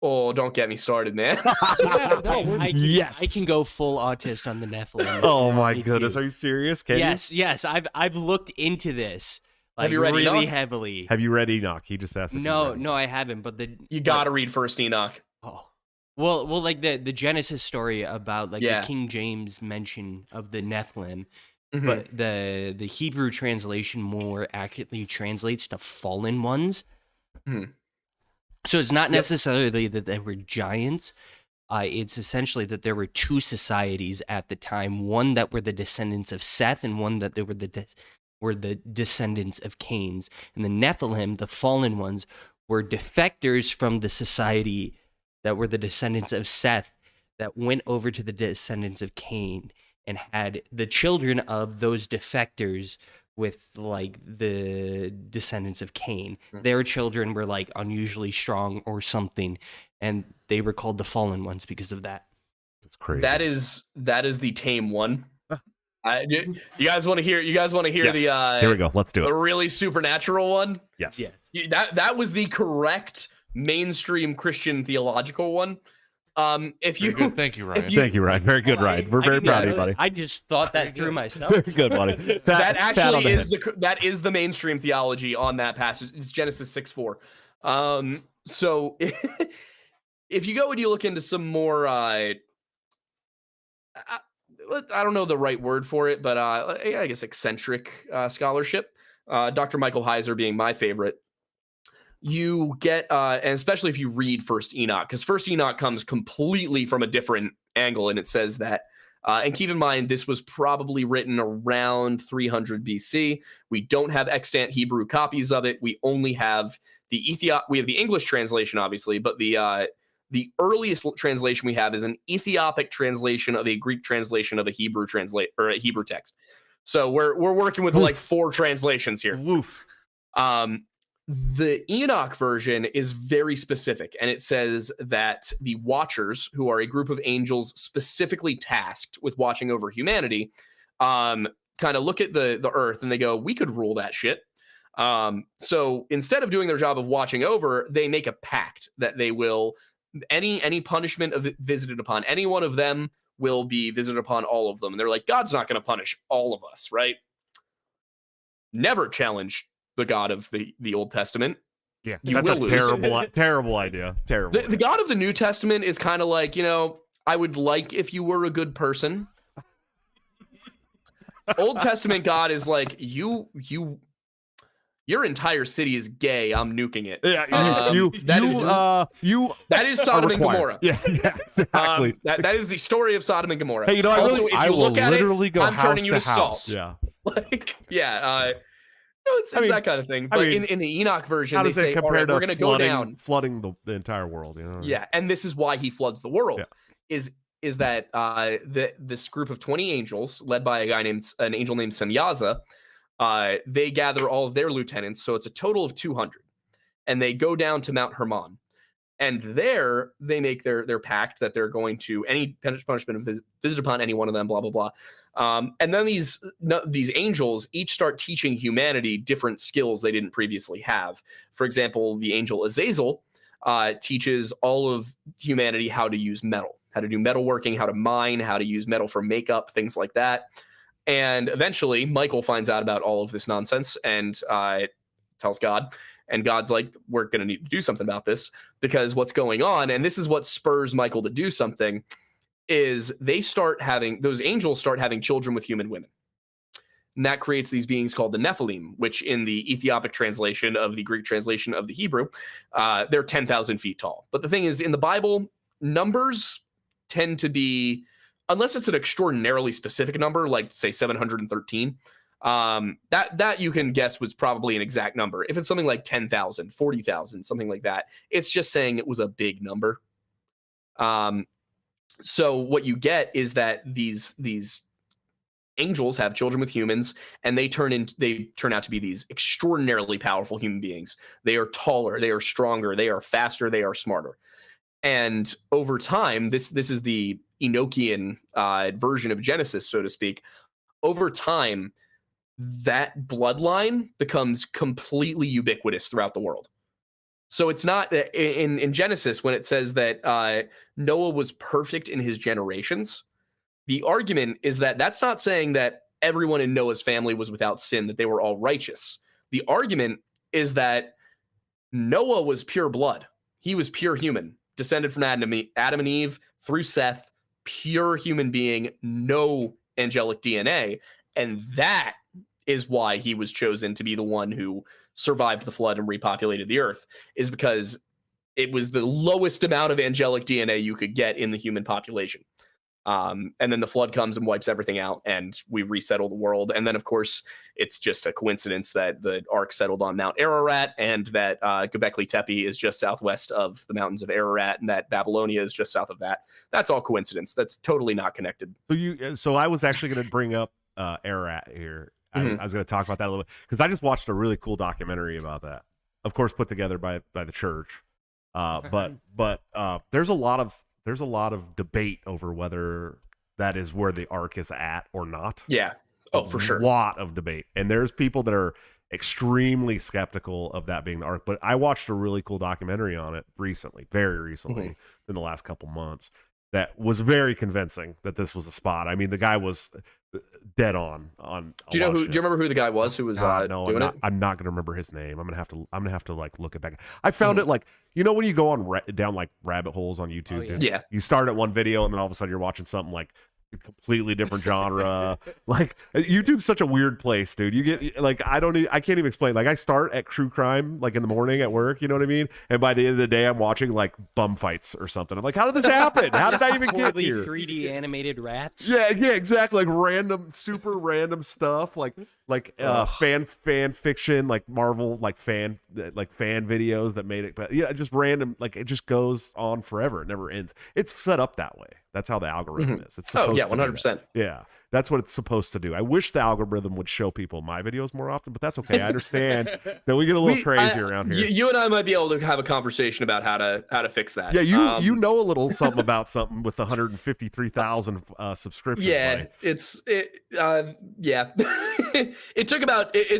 Speaker 4: Oh, don't get me started, man.
Speaker 2: I can go full autist on the Nephilim.
Speaker 1: Oh my goodness, are you serious?
Speaker 2: Yes. I've looked into this. Like,
Speaker 4: have you read
Speaker 2: really
Speaker 4: Enoch?
Speaker 2: Heavily.
Speaker 1: Have you read Enoch? He just asked.
Speaker 2: No, I haven't. But
Speaker 4: you got to read First Enoch.
Speaker 2: Oh, well, like the Genesis story about the King James mention of the Nephilim, but the Hebrew translation more accurately translates to fallen ones. So it's not necessarily that they were giants. It's essentially that there were two societies at the time: one that were the descendants of Seth, and one that they were the descendants of Cain's. And the Nephilim, the fallen ones, were defectors from the society that were the descendants of Seth that went over to the descendants of Cain and had the children of those defectors with the descendants of Cain. Their children were unusually strong or something, and they were called the fallen ones because of that.
Speaker 1: That's crazy.
Speaker 4: That is the tame one. You guys want to hear? Yes. The
Speaker 1: here we go. Let's do it.
Speaker 4: The really supernatural one.
Speaker 1: Yes.
Speaker 4: That was the correct mainstream Christian theological one. Thank you, Ryan.
Speaker 1: Thank you, Ryan. Very good, Ryan. We're very proud of you, buddy.
Speaker 2: I just thought that through myself.
Speaker 1: Very good, buddy.
Speaker 4: That actually is the mainstream theology on that passage. It's Genesis 6:4. So if you go and you look into some more, I don't know the right word for it, but I guess eccentric scholarship. Dr. Michael Heiser being my favorite. You get, and especially if you read First Enoch, because First Enoch comes completely from a different angle, and it says that, and keep in mind, this was probably written around 300 BC. We don't have extant Hebrew copies of it. We only have we have the English translation, obviously, but the earliest translation we have is an Ethiopic translation of a Greek translation of a Hebrew a Hebrew text. So we're working with 4 translations here.
Speaker 1: Woof.
Speaker 4: The Enoch version is very specific, and it says that the Watchers, who are a group of angels specifically tasked with watching over humanity, kind of look at the earth and they go, "We could rule that shit." So instead of doing their job of watching over, they make a pact that they will. Any punishment visited upon any one of them will be visited upon all of them. And they're like, God's not going to punish all of us, right? Never challenge the God of the Old Testament.
Speaker 1: Yeah, that's a terrible idea. Terrible.
Speaker 4: The God of the New Testament is kind of like, I would like if you were a good person. Old Testament God is like, your entire city is gay. I'm nuking it.
Speaker 1: Yeah,
Speaker 4: that is Sodom and Gomorrah.
Speaker 1: Yeah, exactly.
Speaker 4: That is the story of Sodom and Gomorrah.
Speaker 1: Hey,
Speaker 4: Also, if you look at it, I'm turning you to
Speaker 3: house.
Speaker 4: salt.
Speaker 1: Yeah,
Speaker 4: it's that kind of thing. But in the Enoch version,
Speaker 1: how
Speaker 4: they
Speaker 1: does it
Speaker 4: say,
Speaker 1: compare
Speaker 4: all right,
Speaker 1: to
Speaker 4: we're going to go down,
Speaker 1: flooding the entire world? You know?
Speaker 4: Yeah, and this is why he floods the world. Is that this group of 20 angels, led by an angel named Semyaza, they gather all of their lieutenants, so it's a total of 200, and they go down to Mount Hermon, and there they make their pact that they're going to any punishment visit upon any one of them, blah blah blah. And then these angels each start teaching humanity different skills they didn't previously have. For example, the angel Azazel teaches all of humanity how to use metal, how to do metalworking, how to mine, how to use metal for makeup, things like that. And eventually, Michael finds out about all of this nonsense and tells God. And God's like, we're going to need to do something about this, because what's going on, and this is what spurs Michael to do something, is those angels start having children with human women. And that creates these beings called the Nephilim, which in the Ethiopic translation of the Greek translation of the Hebrew, they're 10,000 feet tall. But the thing is, in the Bible, numbers tend to be, unless it's an extraordinarily specific number, like say 713, that you can guess was probably an exact number. If it's something like 10,000, 40,000, something like that, it's just saying it was a big number. So what you get is that these angels have children with humans, and they turn out to be these extraordinarily powerful human beings. They are taller, they are stronger, they are faster, they are smarter. And over time, this is the Enochian version of Genesis, so to speak. Over time, that bloodline becomes completely ubiquitous throughout the world. So it's not in Genesis when it says that Noah was perfect in his generations. The argument is that that's not saying that everyone in Noah's family was without sin, that they were all righteous. The argument is that Noah was pure blood. He was pure human, descended from Adam and Eve through Seth, pure human being, no angelic DNA. And that is why he was chosen to be the one who survived the flood and repopulated the earth, is because it was the lowest amount of angelic DNA you could get in the human population. And then the flood comes and wipes everything out, and we resettle the world. And then, of course, it's just a coincidence that the Ark settled on Mount Ararat, and that Göbekli Tepe is just southwest of the mountains of Ararat, and that Babylonia is just south of that. That's all coincidence. That's totally not connected.
Speaker 1: So I was actually going to bring up Ararat here. I was going to talk about that a little bit, because I just watched a really cool documentary about that, of course put together by the church. But there's a lot of debate over whether that is where the Ark is at or not.
Speaker 4: Yeah. Oh, for sure.
Speaker 1: A lot of debate. And there's people that are extremely skeptical of that being the Ark. But I watched a really cool documentary on it very recently, in the last couple months, that was very convincing that this was a spot. I mean, the guy was dead on. Do you
Speaker 4: remember who the guy was who was
Speaker 1: no, I'm not going to remember his name. I'm going to have to like look it back. I found it like, when you go on down like rabbit holes on YouTube,
Speaker 4: yeah.
Speaker 1: You start at one video and then all of a sudden you're watching something like a completely different genre. Like YouTube's such a weird place, dude. You get like, I can't even explain. Like I start at true crime, like in the morning at work, you know what I mean? And by the end of the day, I'm watching like bum fights or something. I'm like, how did this happen? How did I even get here?
Speaker 2: 3D animated rats.
Speaker 1: Yeah, exactly. Like super random stuff, like fan fiction, like Marvel, like fan videos that made it. But yeah, just random. Like it just goes on forever. It never ends. It's set up that way. That's how the algorithm is. It's supposed to
Speaker 4: 100%.
Speaker 1: Yeah, that's what it's supposed to do. I wish the algorithm would show people my videos more often, but that's okay. I understand that we get a little crazy around here.
Speaker 4: You and I might be able to have a conversation about how to fix that.
Speaker 1: Yeah, you know a little something about something with 153,000 subscriptions.
Speaker 4: Yeah,
Speaker 1: right?
Speaker 4: It's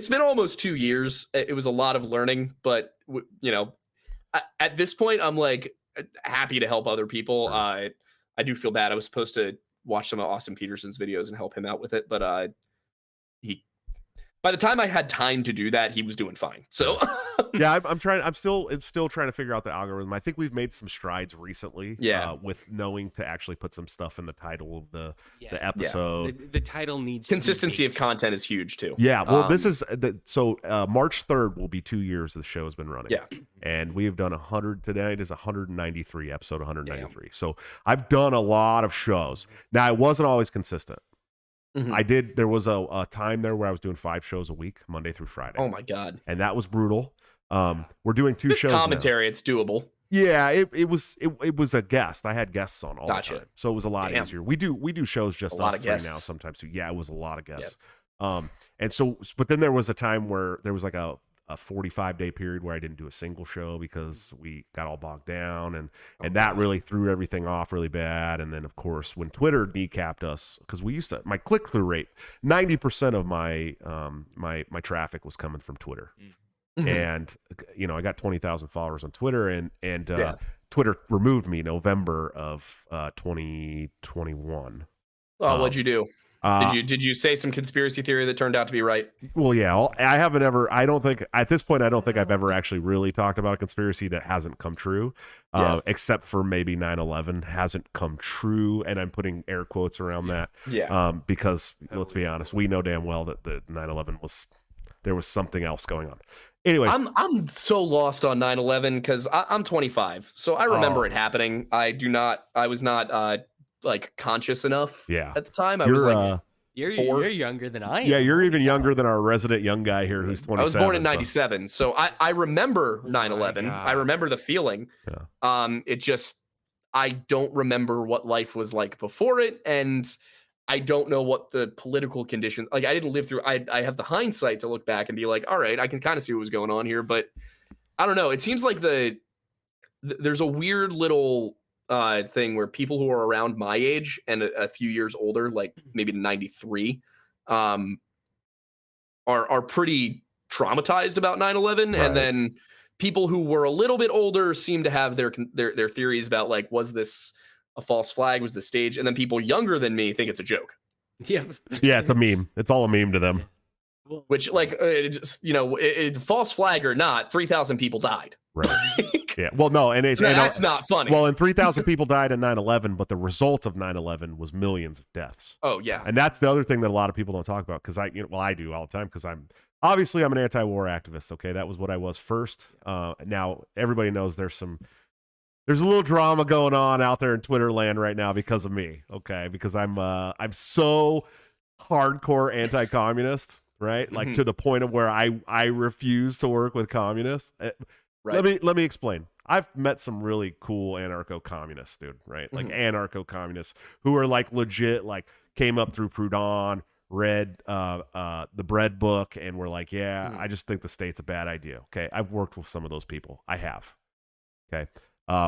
Speaker 4: been almost 2 years. It was a lot of learning, but at this point, I'm like happy to help other people. I do feel bad. I was supposed to watch some of Austin Peterson's videos and help him out with it, but by the time I had time to do that, he was doing fine. So
Speaker 1: yeah, I'm still trying to figure out the algorithm. I think we've made some strides recently. With knowing to actually put some stuff in the title of the episode.
Speaker 2: The title needs
Speaker 4: consistency of content is huge too.
Speaker 1: Yeah, well, this is March 3rd will be 2 years the show has been running.
Speaker 4: Yeah,
Speaker 1: and we have done 100 today. It is 193 episode 193. Damn. So I've done a lot of shows. Now it wasn't always consistent. Mm-hmm. There was a time there where I was doing 5 shows a week, Monday through Friday.
Speaker 4: Oh my God.
Speaker 1: And that was brutal. We're doing 2 shows
Speaker 4: commentary,
Speaker 1: now.
Speaker 4: It's doable.
Speaker 1: Yeah, it was a guest. I had guests on all the time. So it was a lot easier. We do shows just us 3 now sometimes. So yeah, it was a lot of guests. Yep. And so, but then there was a time where there was like a 45-day period where I didn't do a single show because we got all bogged down, and that really threw everything off really bad. And then of course when Twitter kneecapped us, because we used to, my click-through rate, 90% of my my traffic was coming from Twitter. Mm-hmm. And I got 20,000 followers on Twitter, and Twitter removed me November of 2021.
Speaker 4: Oh, what'd you do? Did you say some conspiracy theory that turned out to be right?
Speaker 1: Well, yeah, I don't think at this point I've ever actually really talked about a conspiracy that hasn't come true, except for maybe 9/11 hasn't come true, and I'm putting air quotes around that. Yeah. Because let's be honest, we know damn well that the 9/11 there was something else going on. Anyways,
Speaker 4: I'm so lost on 9/11 because I'm 25, so I remember it happening. I was not like conscious enough at the time. I was like
Speaker 2: you're younger than I am.
Speaker 1: Yeah, you're even younger than our resident young guy here who's 27.
Speaker 4: I was born in 97, so I remember 9/11. I remember the feeling. It just, I don't remember what life was like before it, and I don't know what the political conditions, like I didn't live through, I have the hindsight to look back and be like, all right, I can kind of see what was going on here, but I don't know. It seems like there's a weird little thing where people who are around my age and a few years older, like maybe 93, are pretty traumatized about 9/11, and then people who were a little bit older seem to have their theories about, like, was this a false flag, was the stage, and then people younger than me think it's a joke.
Speaker 2: Yeah,
Speaker 1: it's a meme. It's all a meme to them.
Speaker 4: Which, like, false flag or not, 3,000 people died.
Speaker 1: Right. Yeah. Well, no, and
Speaker 4: that's not funny.
Speaker 1: Well, and 3,000 people died in 9/11, but the result of 9/11 was millions of deaths.
Speaker 4: Oh yeah.
Speaker 1: And that's the other thing that a lot of people don't talk about, because I do all the time, because I'm an anti-war activist. Okay, that was what I was first. Now everybody knows there's a little drama going on out there in Twitter land right now because of me. Okay, because I'm so hardcore anti-communist, right? Like to the point of where I refuse to work with communists. Right. Let me explain. I've met some really cool anarcho-communists, dude, right? Like anarcho-communists who are like legit, like came up through Proudhon, read the Bread book, and were like, I just think the state's a bad idea. Okay, I've worked with some of those people. I have. Okay.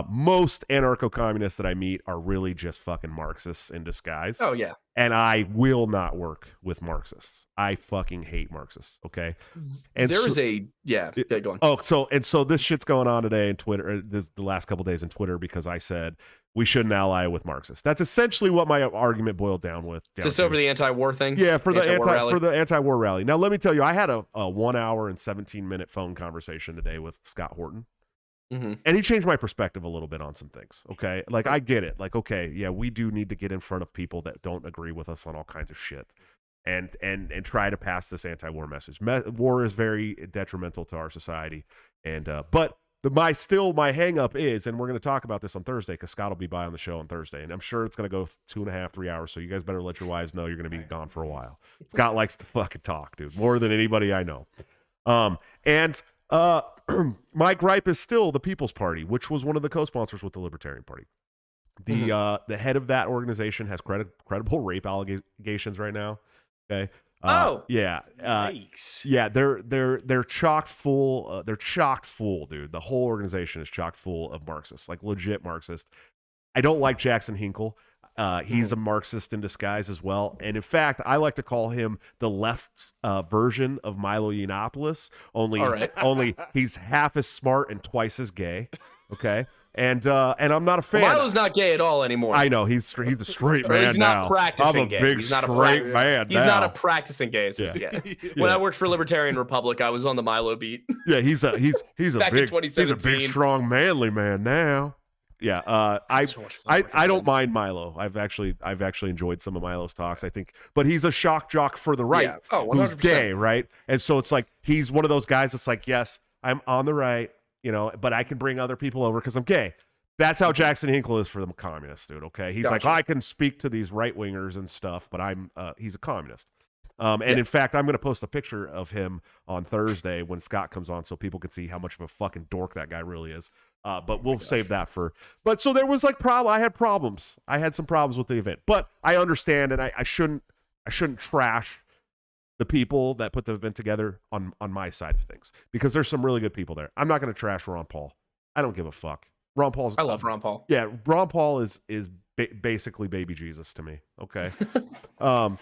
Speaker 1: Most anarcho-communists that I meet are really just fucking Marxists in disguise.
Speaker 4: Oh yeah.
Speaker 1: And I will not work with Marxists. I fucking hate Marxists. Okay. And
Speaker 4: go on.
Speaker 1: Oh, so this shit's going on today in Twitter, the last couple days in Twitter, because I said we shouldn't ally with Marxists. That's essentially what my argument boiled down with.
Speaker 4: Is this over the anti-war thing?
Speaker 1: Yeah, for the anti-war rally. Now let me tell you, I had a 1 hour and 17-minute phone conversation today with Scott Horton. And he changed my perspective a little bit on some things. Okay. Like, I get it. Like, okay, yeah, we do need to get in front of people that don't agree with us on all kinds of shit and try to pass this anti-war message. War is very detrimental to our society. And, but my hang up is, and we're going to talk about this on Thursday, because Scott will be by on the show on Thursday, and I'm sure it's going to go 2.5, 3 hours. So you guys better let your wives know you're going to be gone for a while. Scott likes to fucking talk, dude, more than anybody I know. My gripe is still the People's Party, which was one of the co-sponsors with the Libertarian Party. The head of that organization has credible rape allegations right now. Okay. Yeah. Yeah. They're chock full. They're chock full, dude. The whole organization is chock full of Marxists, like legit Marxists. I don't like Jackson Hinkle. He's a Marxist in disguise as well. And in fact, I like to call him the left version of Milo Yiannopoulos, only he's half as smart and twice as gay. Okay. And I'm not a fan.
Speaker 4: Milo's not gay at all anymore.
Speaker 1: I know he's a straight man.
Speaker 4: He's not
Speaker 1: now.
Speaker 4: practicing
Speaker 1: I'm a
Speaker 4: gay.
Speaker 1: big
Speaker 4: He's not
Speaker 1: straight man.
Speaker 4: He's
Speaker 1: now.
Speaker 4: not a practicing gay. When I worked for Libertarian Republic, I was on the Milo beat.
Speaker 1: Yeah, he's a big strong manly man now. Yeah, I don't mind Milo. I've actually enjoyed some of Milo's talks. I think, but he's a shock jock for the right, who's gay, right? And so it's like he's one of those guys that's like, yes, I'm on the right, but I can bring other people over because I'm gay. That's how Jackson Hinkle is for the communist dude. Okay, he's like, I can speak to these right wingers and stuff, but he's a communist. In fact, I'm going to post a picture of him on Thursday when Scott comes on so people can see how much of a fucking dork that guy really is. But we'll save that but so there was I had problems. I had some problems with the event, but I understand. And I shouldn't trash the people that put the event together on my side of things, because there's some really good people there. I'm not going to trash Ron Paul. I don't give a fuck. I love
Speaker 4: Ron Paul.
Speaker 1: Yeah. Ron Paul is basically baby Jesus to me. Okay. And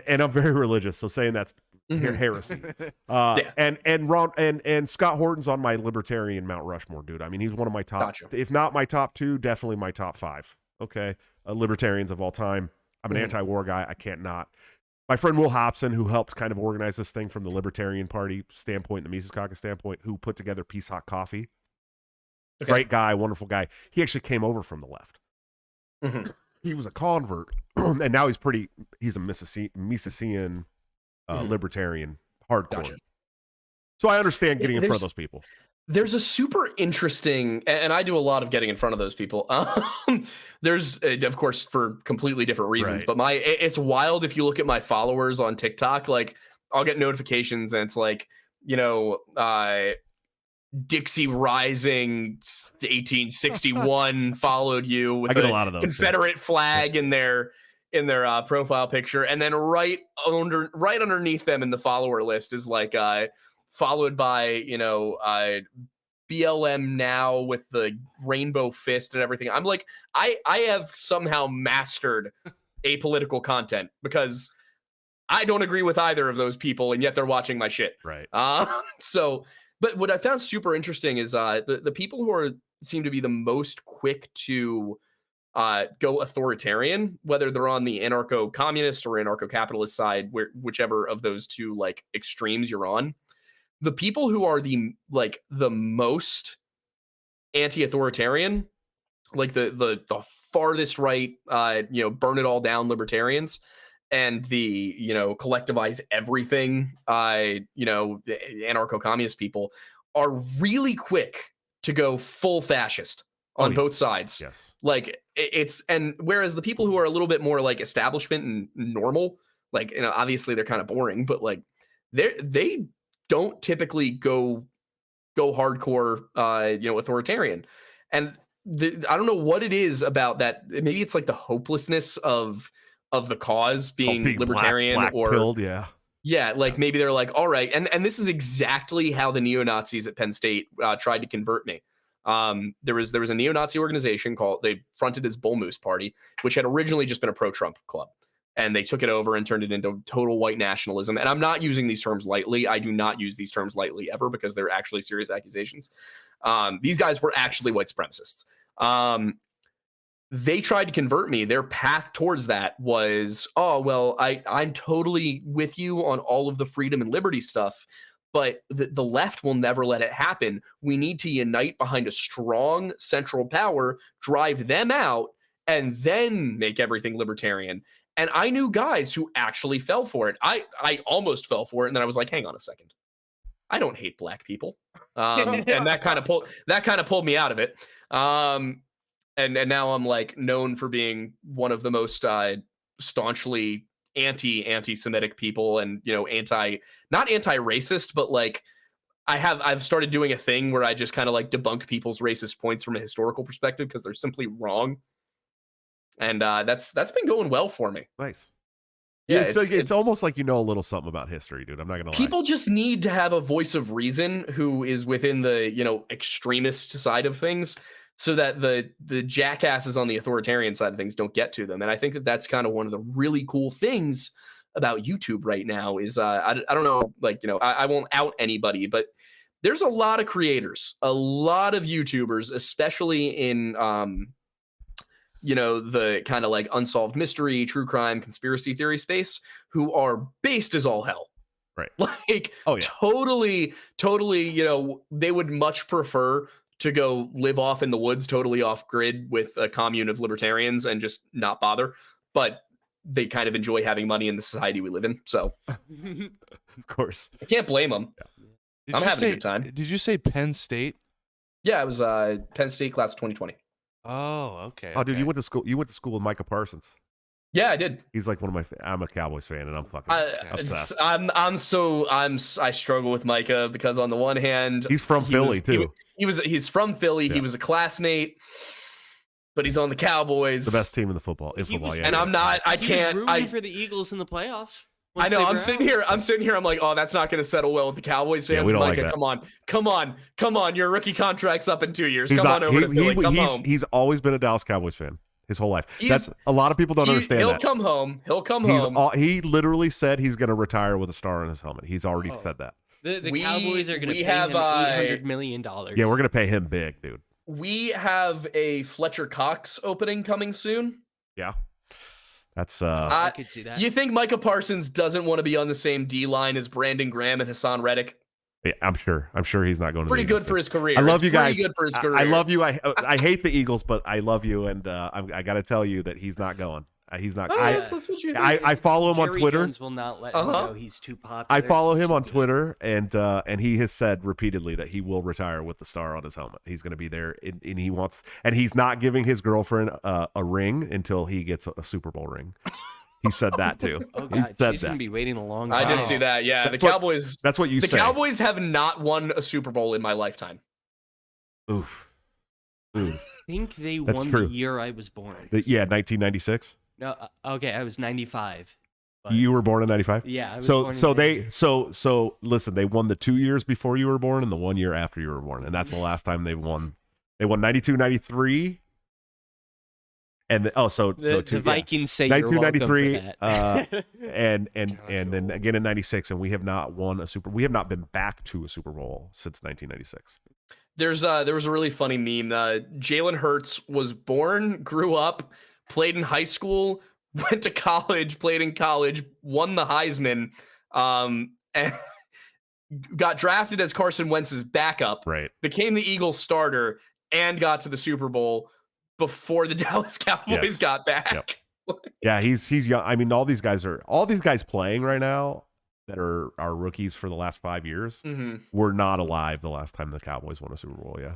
Speaker 1: I'm very religious. So saying that's heresy. And Ron and Scott Horton's on my libertarian Mount Rushmore, dude. I mean, he's one of my top, if not my top 2, definitely my top 5. Okay. Libertarians of all time. I'm an anti-war guy. I can't not. My friend Will Hobson, who helped kind of organize this thing from the Libertarian Party standpoint, the Mises Caucus standpoint, who put together Peace Hot Coffee. Okay. Great guy, wonderful guy. He actually came over from the left. He was a convert, and now he's a Misesian libertarian, hardcore. Gotcha. So I understand getting in front of those people.
Speaker 4: There's a super interesting, and I do a lot of getting in front of those people. There's, of course, for completely different reasons, but it's wild if you look at my followers on TikTok. Like, I'll get notifications, and it's like, Dixie Rising 1861 followed you with
Speaker 1: a lot of those
Speaker 4: Confederate flag in their profile picture, and then right underneath them in the follower list is like followed by BLM now with the rainbow fist and everything. I'm like, I have somehow mastered apolitical content because I don't agree with either of those people, and yet they're watching my shit.
Speaker 1: Right.
Speaker 4: But what I found super interesting is the people who seem to be the most quick to go authoritarian, whether they're on the anarcho-communist or anarcho-capitalist side, whichever of those two like extremes you're on. The people who are the most anti-authoritarian, like the farthest right, burn it all down libertarians, and the collectivize everything, anarcho-communist people are really quick to go full fascist on both sides.
Speaker 1: Yes,
Speaker 4: like and whereas the people who are a little bit more like establishment and normal, like obviously they're kind of boring, but like they don't typically go hardcore, authoritarian. And I don't know what it is about that. Maybe it's like the hopelessness of the cause being libertarian
Speaker 1: black
Speaker 4: or
Speaker 1: pilled,
Speaker 4: like maybe they're like, all right. And this is exactly how the neo-Nazis at Penn State tried to convert me. There was a neo-Nazi organization they fronted as Bull Moose Party, which had originally just been a pro-Trump club. And they took it over and turned it into total white nationalism. And I'm not using these terms lightly. I do not use these terms lightly ever because they're actually serious accusations. These guys were actually white supremacists. They tried to convert me. Their path towards that was, I'm totally with you on all of the freedom and liberty stuff, but the left will never let it happen. We need to unite behind a strong central power, drive them out, and then make everything libertarian. And I knew guys who actually fell for it. I almost fell for it, and then I was like, hang on a second. I don't hate black people. And that kind of pulled me out of it. And now I'm like known for being one of the most staunchly anti-Semitic people, and not anti-racist, but like I've started doing a thing where I just kind of like debunk people's racist points from a historical perspective because they're simply wrong. And that's been going well for me.
Speaker 1: Nice. Yeah, it's almost like a little something about history, dude. I'm not gonna lie.
Speaker 4: People just need to have a voice of reason who is within the extremist side of things, so that the jackasses on the authoritarian side of things don't get to them. And I think that's kind of one of the really cool things about YouTube right now is I don't know, I won't out anybody, but there's a lot of creators, a lot of YouTubers, especially in the kind of like unsolved mystery, true crime, conspiracy theory space, who are based as all hell.
Speaker 1: Right.
Speaker 4: Like,
Speaker 1: oh yeah,
Speaker 4: totally, they would much prefer to go live off in the woods, totally off grid with a commune of libertarians and just not bother. But they kind of enjoy having money in the society we live in. So
Speaker 1: of course,
Speaker 4: I can't blame them.
Speaker 3: Yeah.
Speaker 4: I'm having a good time.
Speaker 3: Did you say Penn State?
Speaker 4: Yeah, it was Penn State class of 2020.
Speaker 3: Oh, okay.
Speaker 1: Oh, dude, you went to school. You went to school with Micah Parsons.
Speaker 4: Yeah, I did.
Speaker 1: He's like one of my. I'm a Cowboys fan, and I'm fucking obsessed.
Speaker 4: I struggle with Micah because on the one hand,
Speaker 1: he's from Philly too.
Speaker 4: He's from Philly. Yeah. He was a classmate, but he's on the Cowboys,
Speaker 1: the best team in football. Yeah,
Speaker 4: and I'm not. I can't.
Speaker 2: Rooting for the Eagles in the playoffs.
Speaker 4: I know. I'm sitting here. I'm like, oh, that's not going to settle well with the Cowboys fans.
Speaker 1: Yeah,
Speaker 4: Micah,
Speaker 1: like
Speaker 4: come on. Your rookie contract's up in 2 years. Come on over to Philly. Come home.
Speaker 1: He's always been a Dallas Cowboys fan his whole life. That's a lot of people don't understand
Speaker 4: he'll
Speaker 1: that.
Speaker 4: Come home. He'll come home.
Speaker 1: He literally said he's going to retire with a star on his helmet. He's already said that.
Speaker 2: The Cowboys are going to pay him $800 million.
Speaker 1: Yeah, we're going to pay him big, dude.
Speaker 4: We have a Fletcher Cox opening coming soon.
Speaker 1: Yeah. That's
Speaker 2: I could see that.
Speaker 4: You think Micah Parsons doesn't want to be on the same D line as Brandon Graham and Hassan Reddick?
Speaker 1: Yeah, I'm sure he's not going to.
Speaker 4: Pretty good for his career.
Speaker 1: I love you guys.
Speaker 4: Pretty good for his career.
Speaker 1: I love you. I hate the Eagles, but I love you, and I got to tell you that he's not going. He's not.
Speaker 4: That's what you think.
Speaker 1: I follow him on Twitter.
Speaker 2: Jones will not let him know he's too popular.
Speaker 1: I follow him on Twitter, and he has said repeatedly that he will retire with the star on his helmet. He's going to be there, and he's not giving his girlfriend a ring until he gets a Super Bowl ring. He said that too.
Speaker 2: Oh God, she's going to be waiting a long time.
Speaker 4: I did see that. Yeah, the Cowboys.
Speaker 1: That's what you say.
Speaker 4: The Cowboys have not won a Super Bowl in my lifetime.
Speaker 1: Oof.
Speaker 2: I think they won the year I was born.
Speaker 1: 1996.
Speaker 2: No, okay, I was 95. But...
Speaker 1: You were born in 95?
Speaker 2: Yeah.
Speaker 1: So listen, they won the 2 years before you were born and the 1 year after you were born, and that's the last time they've won. They won 92, 93. And
Speaker 2: the Vikings say
Speaker 1: 1993,
Speaker 2: you're welcome for that.
Speaker 1: and then again in 96, and we have not been back to a Super Bowl since 1996.
Speaker 4: There was a really funny meme. Jalen Hurts was born, grew up, played in high school, went to college, played in college, won the Heisman, and got drafted as Carson Wentz's backup.
Speaker 1: Right. Became
Speaker 4: the Eagles starter and got to the Super Bowl before the Dallas Cowboys got back.
Speaker 1: Yep. Yeah, he's young. I mean, all these guys playing right now that are rookies for the last 5 years were not alive the last time the Cowboys won a Super Bowl. Yeah.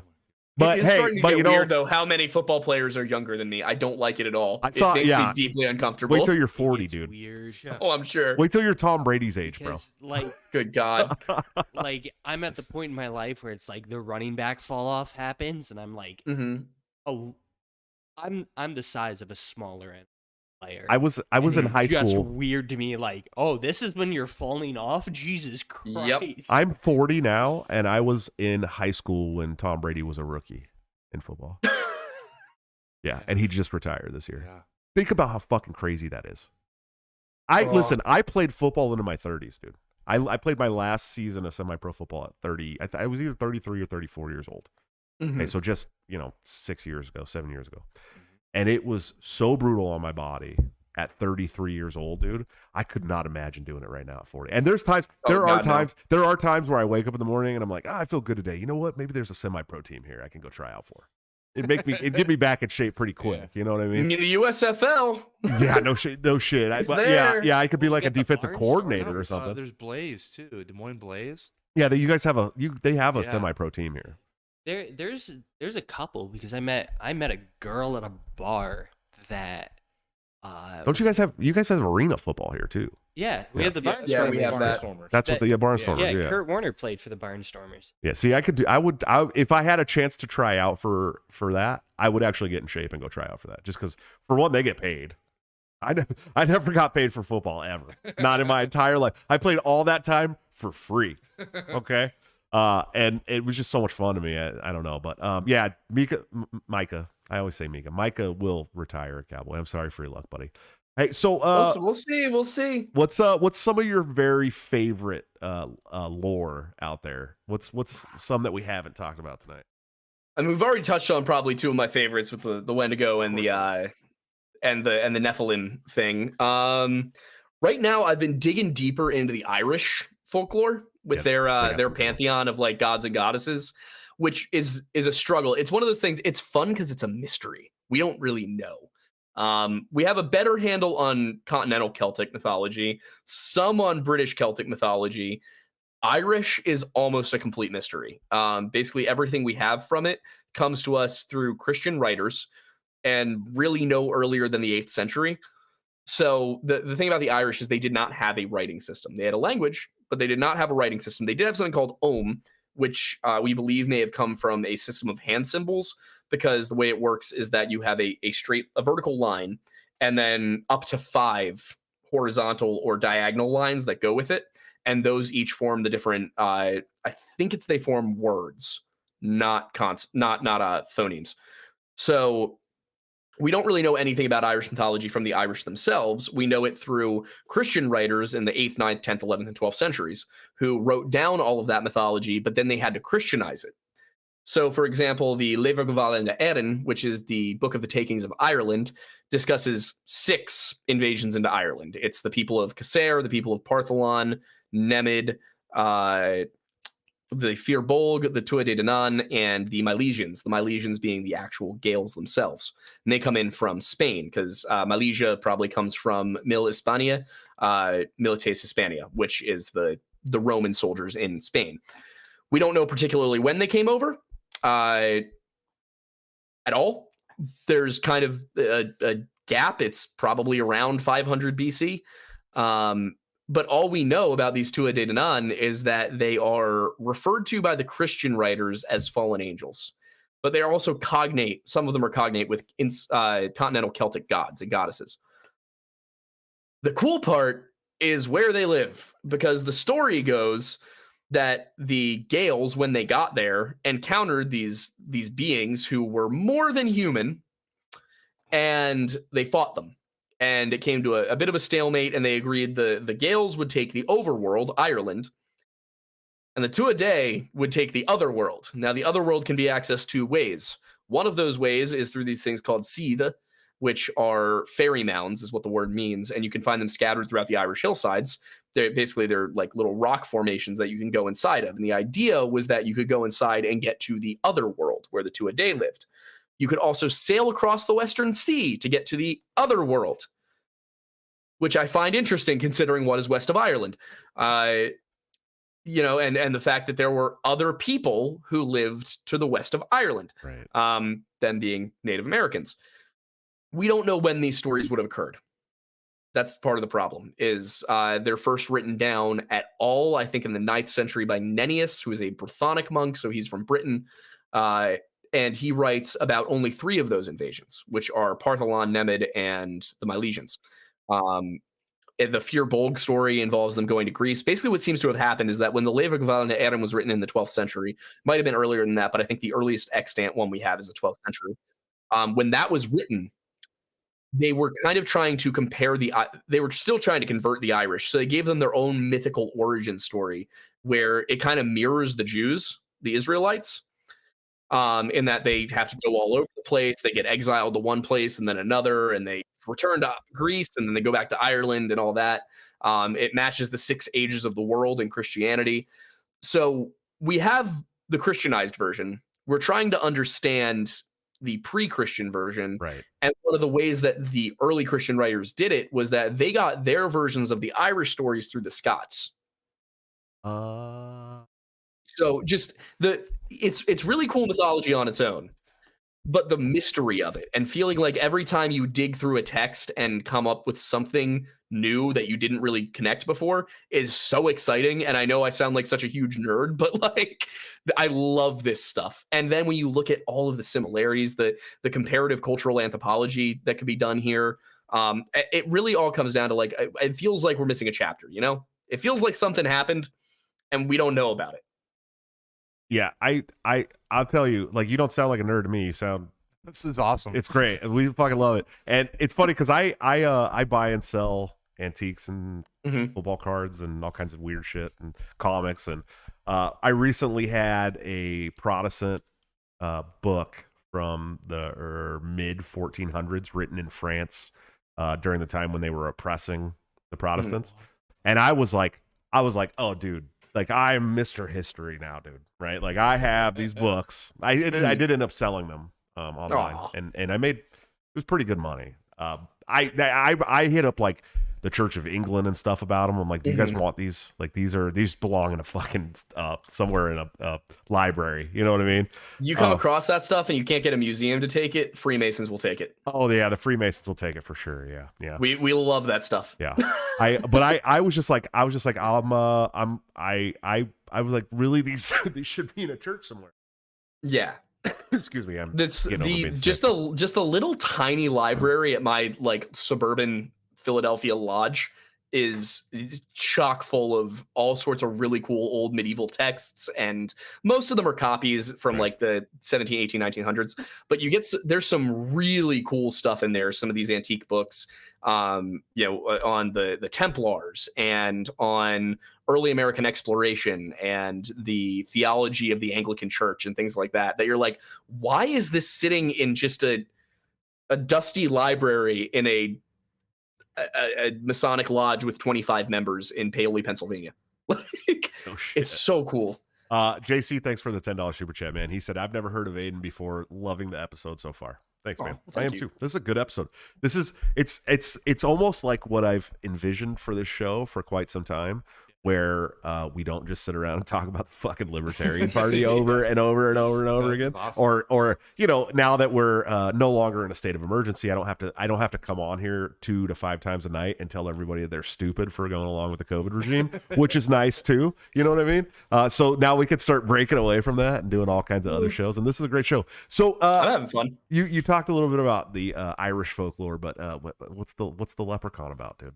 Speaker 1: But
Speaker 4: it's starting to get weird, though, how many football players are younger than me. I don't like it at all. It makes me deeply uncomfortable.
Speaker 1: Wait till you're 40, dude.
Speaker 2: Weird.
Speaker 4: Oh, I'm sure.
Speaker 1: Wait till you're Tom Brady's age, bro.
Speaker 2: Like,
Speaker 4: good God.
Speaker 2: Like, I'm at the point in my life where it's like the running back fall off happens, and I'm like, oh, I'm the size of a smaller end player.
Speaker 1: I was in high school.
Speaker 2: That's weird to me. Like, oh, this is when you're falling off. Jesus Christ.
Speaker 4: Yep.
Speaker 1: I'm 40 now, and I was in high school when Tom Brady was a rookie in football. Yeah, and he just retired this year.
Speaker 3: Yeah.
Speaker 1: Think about how fucking crazy that is. Listen, I played football into my 30s, dude. I played my last season of semi-pro football at 30. I was either 33 or 34 years old. Okay, so just 7 years ago. And it was so brutal on my body at 33 years old, dude. I could not imagine doing it right now at 40. And there are times where I wake up in the morning and I'm like, I feel good today. You know what? Maybe there's a semi-pro team here I can go try out for. It'd get me back in shape pretty quick. You know what I mean?
Speaker 4: The USFL.
Speaker 1: Yeah, no shit. Yeah, I could be like a defensive coordinator or something.
Speaker 3: There's Blaze too, Des Moines Blaze.
Speaker 1: Yeah, you guys have a semi-pro team here.
Speaker 2: There's a couple, because I met a girl at a bar that
Speaker 1: don't you guys have arena football here too?
Speaker 2: Yeah, we have the Barnstormers.
Speaker 4: Yeah, we have that.
Speaker 1: That's what the Barnstormers.
Speaker 2: Yeah, Kurt Warner played for the Barnstormers.
Speaker 1: Yeah, see, I if I had a chance to try out for that, I would actually get in shape and go try out for that. Just because, for one, they get paid. I never got paid for football ever, not in my entire life. I played all that time for free. Okay. And it was just so much fun to me. I don't know, but yeah, Micah. I always say Micah. Micah will retire a Cowboy. I'm sorry for your luck, buddy. Hey, so
Speaker 4: we'll see.
Speaker 1: What's some of your very favorite lore out there? What's some that we haven't talked about tonight?
Speaker 4: I mean, we've already touched on probably two of my favorites with the Wendigo and the Nephilim thing. Right now, I've been digging deeper into the Irish folklore with their pantheon of like gods and goddesses, which is a struggle. It's one of those things. It's fun because it's a mystery. We don't really know. We have a better handle on continental Celtic mythology, some on British Celtic mythology. Irish is almost a complete mystery. Basically, everything we have from it comes to us through Christian writers, and really no earlier than the 8th century. So the thing about the Irish is they did not have a writing system. They had a language, but they did not have a writing system. They did have something called Ogham, which we believe may have come from a system of hand symbols, because the way it works is that you have a vertical line and then up to 5 horizontal or diagonal lines that go with it. And those each form the different, I think they form words, not phonemes. So we don't really know anything about Irish mythology from the Irish themselves. We know it through Christian writers in the 8th, 9th, 10th, 11th, and 12th centuries who wrote down all of that mythology, but then they had to Christianize it. So, for example, the Leva Gaval and Aidan, which is the Book of the Takings of Ireland, discusses 6 invasions into Ireland. It's the people of Caser, the people of Partholon, Nemid, the Fir Bolg, the Tuatha De Danann, and the Milesians. The Milesians being the actual Gaels themselves. And they come in from Spain, because Milesia probably comes from Mil Hispania, Milites Hispania, which is the Roman soldiers in Spain. We don't know particularly when they came over at all. There's kind of a gap. It's probably around 500 BC. But all we know about these Tuatha De Danann is that they are referred to by the Christian writers as fallen angels. But they are also cognate. Some of them are cognate with continental Celtic gods and goddesses. The cool part is where they live, because the story goes that the Gaels, when they got there, encountered these beings who were more than human, and they fought them. And it came to a bit of a stalemate, and they agreed the Gaels would take the overworld, Ireland, and the Tuatha De would take the otherworld. Now, the otherworld can be accessed 2 ways. One of those ways is through these things called Seed, which are fairy mounds, is what the word means, and you can find them scattered throughout the Irish hillsides. They're like little rock formations that you can go inside of. And the idea was that you could go inside and get to the other world where the Tuatha De lived. You could also sail across the Western Sea to get to the other world, which I find interesting considering what is west of Ireland. And the fact that there were other people who lived to the west of Ireland,
Speaker 1: right,
Speaker 4: than being Native Americans. We don't know when these stories would have occurred. That's part of the problem, is they're first written down at all, I think, in the 9th century by Nennius, who is a Brythonic monk, so he's from Britain. And he writes about only 3 of those invasions, which are Partholon, Nemid, and the Milesians. The Fir Bolg story involves them going to Greece. Basically, what seems to have happened is that when the Leva Gaval and Aidan was written in the 12th century, might have been earlier than that, but I think the earliest extant one we have is the 12th century. When that was written, they were kind of trying to they were still trying to convert the Irish. So they gave them their own mythical origin story where it kind of mirrors the Jews, the Israelites, in that they have to go all over the place. They get exiled to one place and then another, and they return to Greece, and then they go back to Ireland and all that. It matches the 6 ages of the world in Christianity. So we have the Christianized version. We're trying to understand the pre-Christian version.
Speaker 1: right.
Speaker 4: And one of the ways that the early Christian writers did it was that they got their versions of the Irish stories through the Scots. So just it's really cool mythology on its own, but the mystery of it and feeling like every time you dig through a text and come up with something new that you didn't really connect before is so exciting. And I know I sound like such a huge nerd, but like I love this stuff. And then when you look at all of the similarities, the comparative cultural anthropology that could be done here, it really all comes down to like, it feels like we're missing a chapter, It feels like something happened and we don't know about it.
Speaker 1: Yeah, I'll tell you, like, you don't sound like a nerd to me. You sound
Speaker 3: This is awesome.
Speaker 1: It's great. We fucking love it. And it's funny because I buy and sell antiques and football cards and all kinds of weird shit and comics. And I recently had a Protestant book from the mid 1400s written in France during the time when they were oppressing the Protestants. And I was like, oh, dude, like I'm Mr. History now, dude. Right? Like I have these books. I did end up selling them online, and I made, it was pretty good money. I hit up like the Church of England and stuff about them. I'm like, do you guys want these? Like these belong in a fucking somewhere in a library. You know what I mean?
Speaker 4: You come across that stuff and you can't get a museum to take it. Freemasons will take it.
Speaker 1: Oh yeah, the Freemasons will take it for sure. Yeah.
Speaker 4: We love that stuff.
Speaker 1: Yeah. I was just like I was like, really, these should be in a church somewhere.
Speaker 4: Yeah.
Speaker 1: Excuse me.
Speaker 4: Just a little tiny library at my like suburban Philadelphia lodge is chock full of all sorts of really cool old medieval texts, and most of them are copies from like the 17, 18, 1900s, but there's some really cool stuff in there. Some of these antique books, on the Templars and on early American exploration and the theology of the Anglican Church and things like that you're like, why is this sitting in just a dusty library in a Masonic lodge with 25 members in Paoli, Pennsylvania? It's so cool.
Speaker 1: JC, thanks for the $10 super chat, man. He said, I've never heard of Aidan before. Loving the episode so far. Thanks, man. I am too. This is a good episode. It's almost like what I've envisioned for this show for quite some time, where we don't just sit around and talk about the fucking Libertarian Party over and over and over and over again. Awesome. Or now that we're no longer in a state of emergency, I don't have to come on here 2 to 5 times a night and tell everybody that they're stupid for going along with the COVID regime, which is nice too. You know what I mean? So now we can start breaking away from that and doing all kinds of other shows. And this is a great show. So
Speaker 4: I'm having fun.
Speaker 1: You talked a little bit about the Irish folklore, but what's the leprechaun about, dude?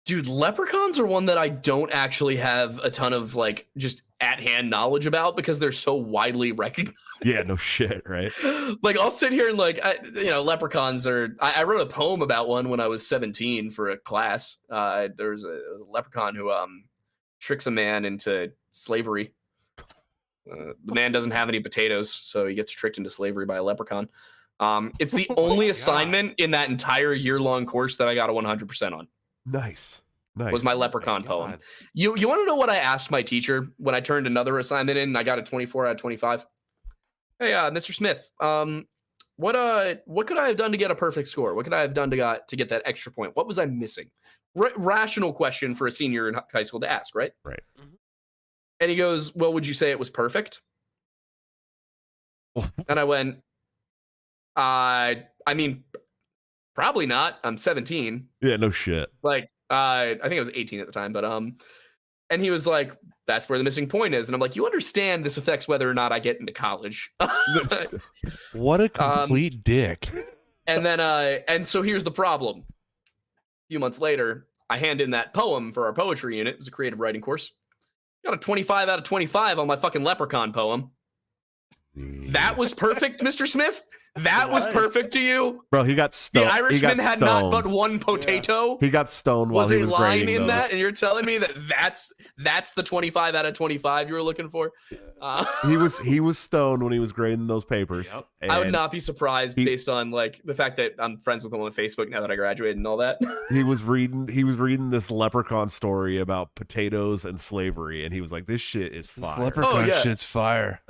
Speaker 4: Dude, leprechauns are one that I don't actually have a ton of like just at hand knowledge about because they're so widely recognized.
Speaker 1: Yeah, no shit, right?
Speaker 4: Like I'll sit here and like, leprechauns are. I wrote a poem about one when I was 17 for a class. There was a leprechaun who tricks a man into slavery. The man doesn't have any potatoes, so he gets tricked into slavery by a leprechaun. It's the only assignment in that entire year-long course that I got a 100% on.
Speaker 1: Nice.
Speaker 4: Was my leprechaun poem. You want to know what I asked my teacher when I turned another assignment in and I got a 24 out of 25? Hey, Mr. Smith, what could I have done to get a perfect score? What could I have done to get that extra point? What was I missing? Rational question for a senior in high school to ask, right?
Speaker 1: Right.
Speaker 4: And he goes, well, would you say it was perfect? And I went, I mean, probably not. I'm 17.
Speaker 1: Yeah, no shit.
Speaker 4: Like, I think I was 18 at the time, but and he was like, that's where the missing point is. And I'm like, you understand this affects whether or not I get into college.
Speaker 3: What a complete dick.
Speaker 4: And then and so here's the problem. A few months later, I hand in that poem for our poetry unit. It was a creative writing course. Got a 25 out of 25 on my fucking leprechaun poem. That was perfect, Mr. Smith. That was perfect to you,
Speaker 1: bro. He got stoned.
Speaker 4: The Irishman had not but one potato.
Speaker 1: Yeah. He got stoned while he was
Speaker 4: line in
Speaker 1: those.
Speaker 4: That, and you're telling me that's the 25 out of 25 you were looking for.
Speaker 1: He was stoned when he was grading those papers.
Speaker 4: Yep. I would not be surprised based on like the fact that I'm friends with him on Facebook now that I graduated and all that.
Speaker 1: He was reading this leprechaun story about potatoes and slavery, and he was like, "This shit is fire.
Speaker 3: Leprechaun shit's fire."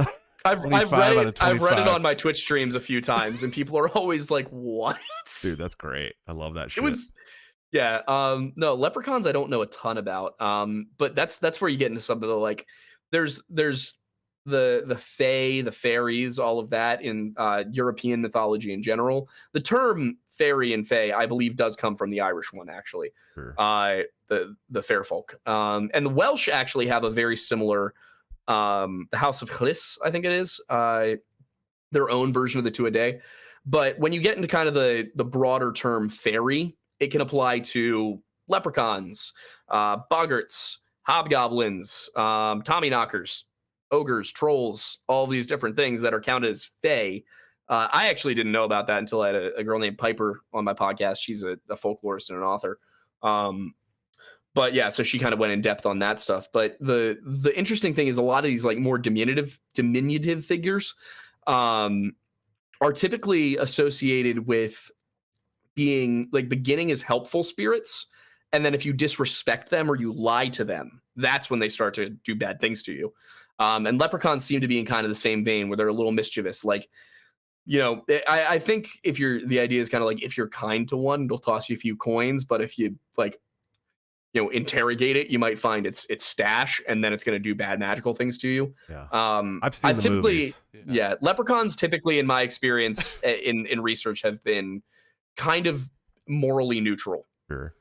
Speaker 4: I've read it on my Twitch streams a few times, and people are always like, "What?"
Speaker 1: Dude, that's great. I love that shit.
Speaker 4: It was, yeah. No, leprechauns I don't know a ton about. But that's where you get into something like there's the fae, the fairies, all of that in European mythology in general. The term fairy and fae, I believe, does come from the Irish one, actually.
Speaker 1: Sure.
Speaker 4: The fair folk. And the Welsh actually have a very similar. The House of Chlis, I think it is, their own version of the two a day. But when you get into kind of the broader term fairy, it can apply to leprechauns, boggarts, hobgoblins, tommyknockers, ogres, trolls, all these different things that are counted as fae I actually didn't know about that until I had a girl named Piper on my podcast. She's a folklorist and an author. But yeah, so she kind of went in depth on that stuff. But the interesting thing is a lot of these like more diminutive figures are typically associated with being like beginning as helpful spirits. And then if you disrespect them or you lie to them, that's when they start to do bad things to you. And leprechauns seem to be in kind of the same vein where they're a little mischievous. Like, you know, I think the idea is kind of like if you're kind to one, it'll toss you a few coins. But if you like, you know, interrogate it, you might find its stash, and then it's going to do bad magical things to you.
Speaker 1: Yeah.
Speaker 4: I've seen the movies. Yeah, leprechauns typically, in my experience in research, have been kind of morally neutral.
Speaker 1: Sure.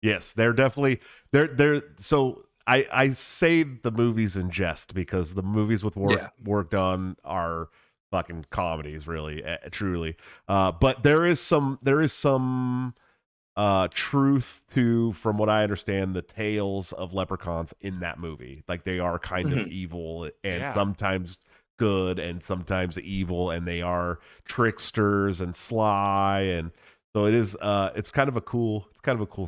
Speaker 1: Yes, they're definitely they're so I say the movies in jest because the movies with work done are fucking comedies, really, truly. But there is some truth to, from what I understand, the tales of leprechauns in that movie. Like they are kind of evil and sometimes good and sometimes evil, and they are tricksters and sly, and so it is. It's kind of a cool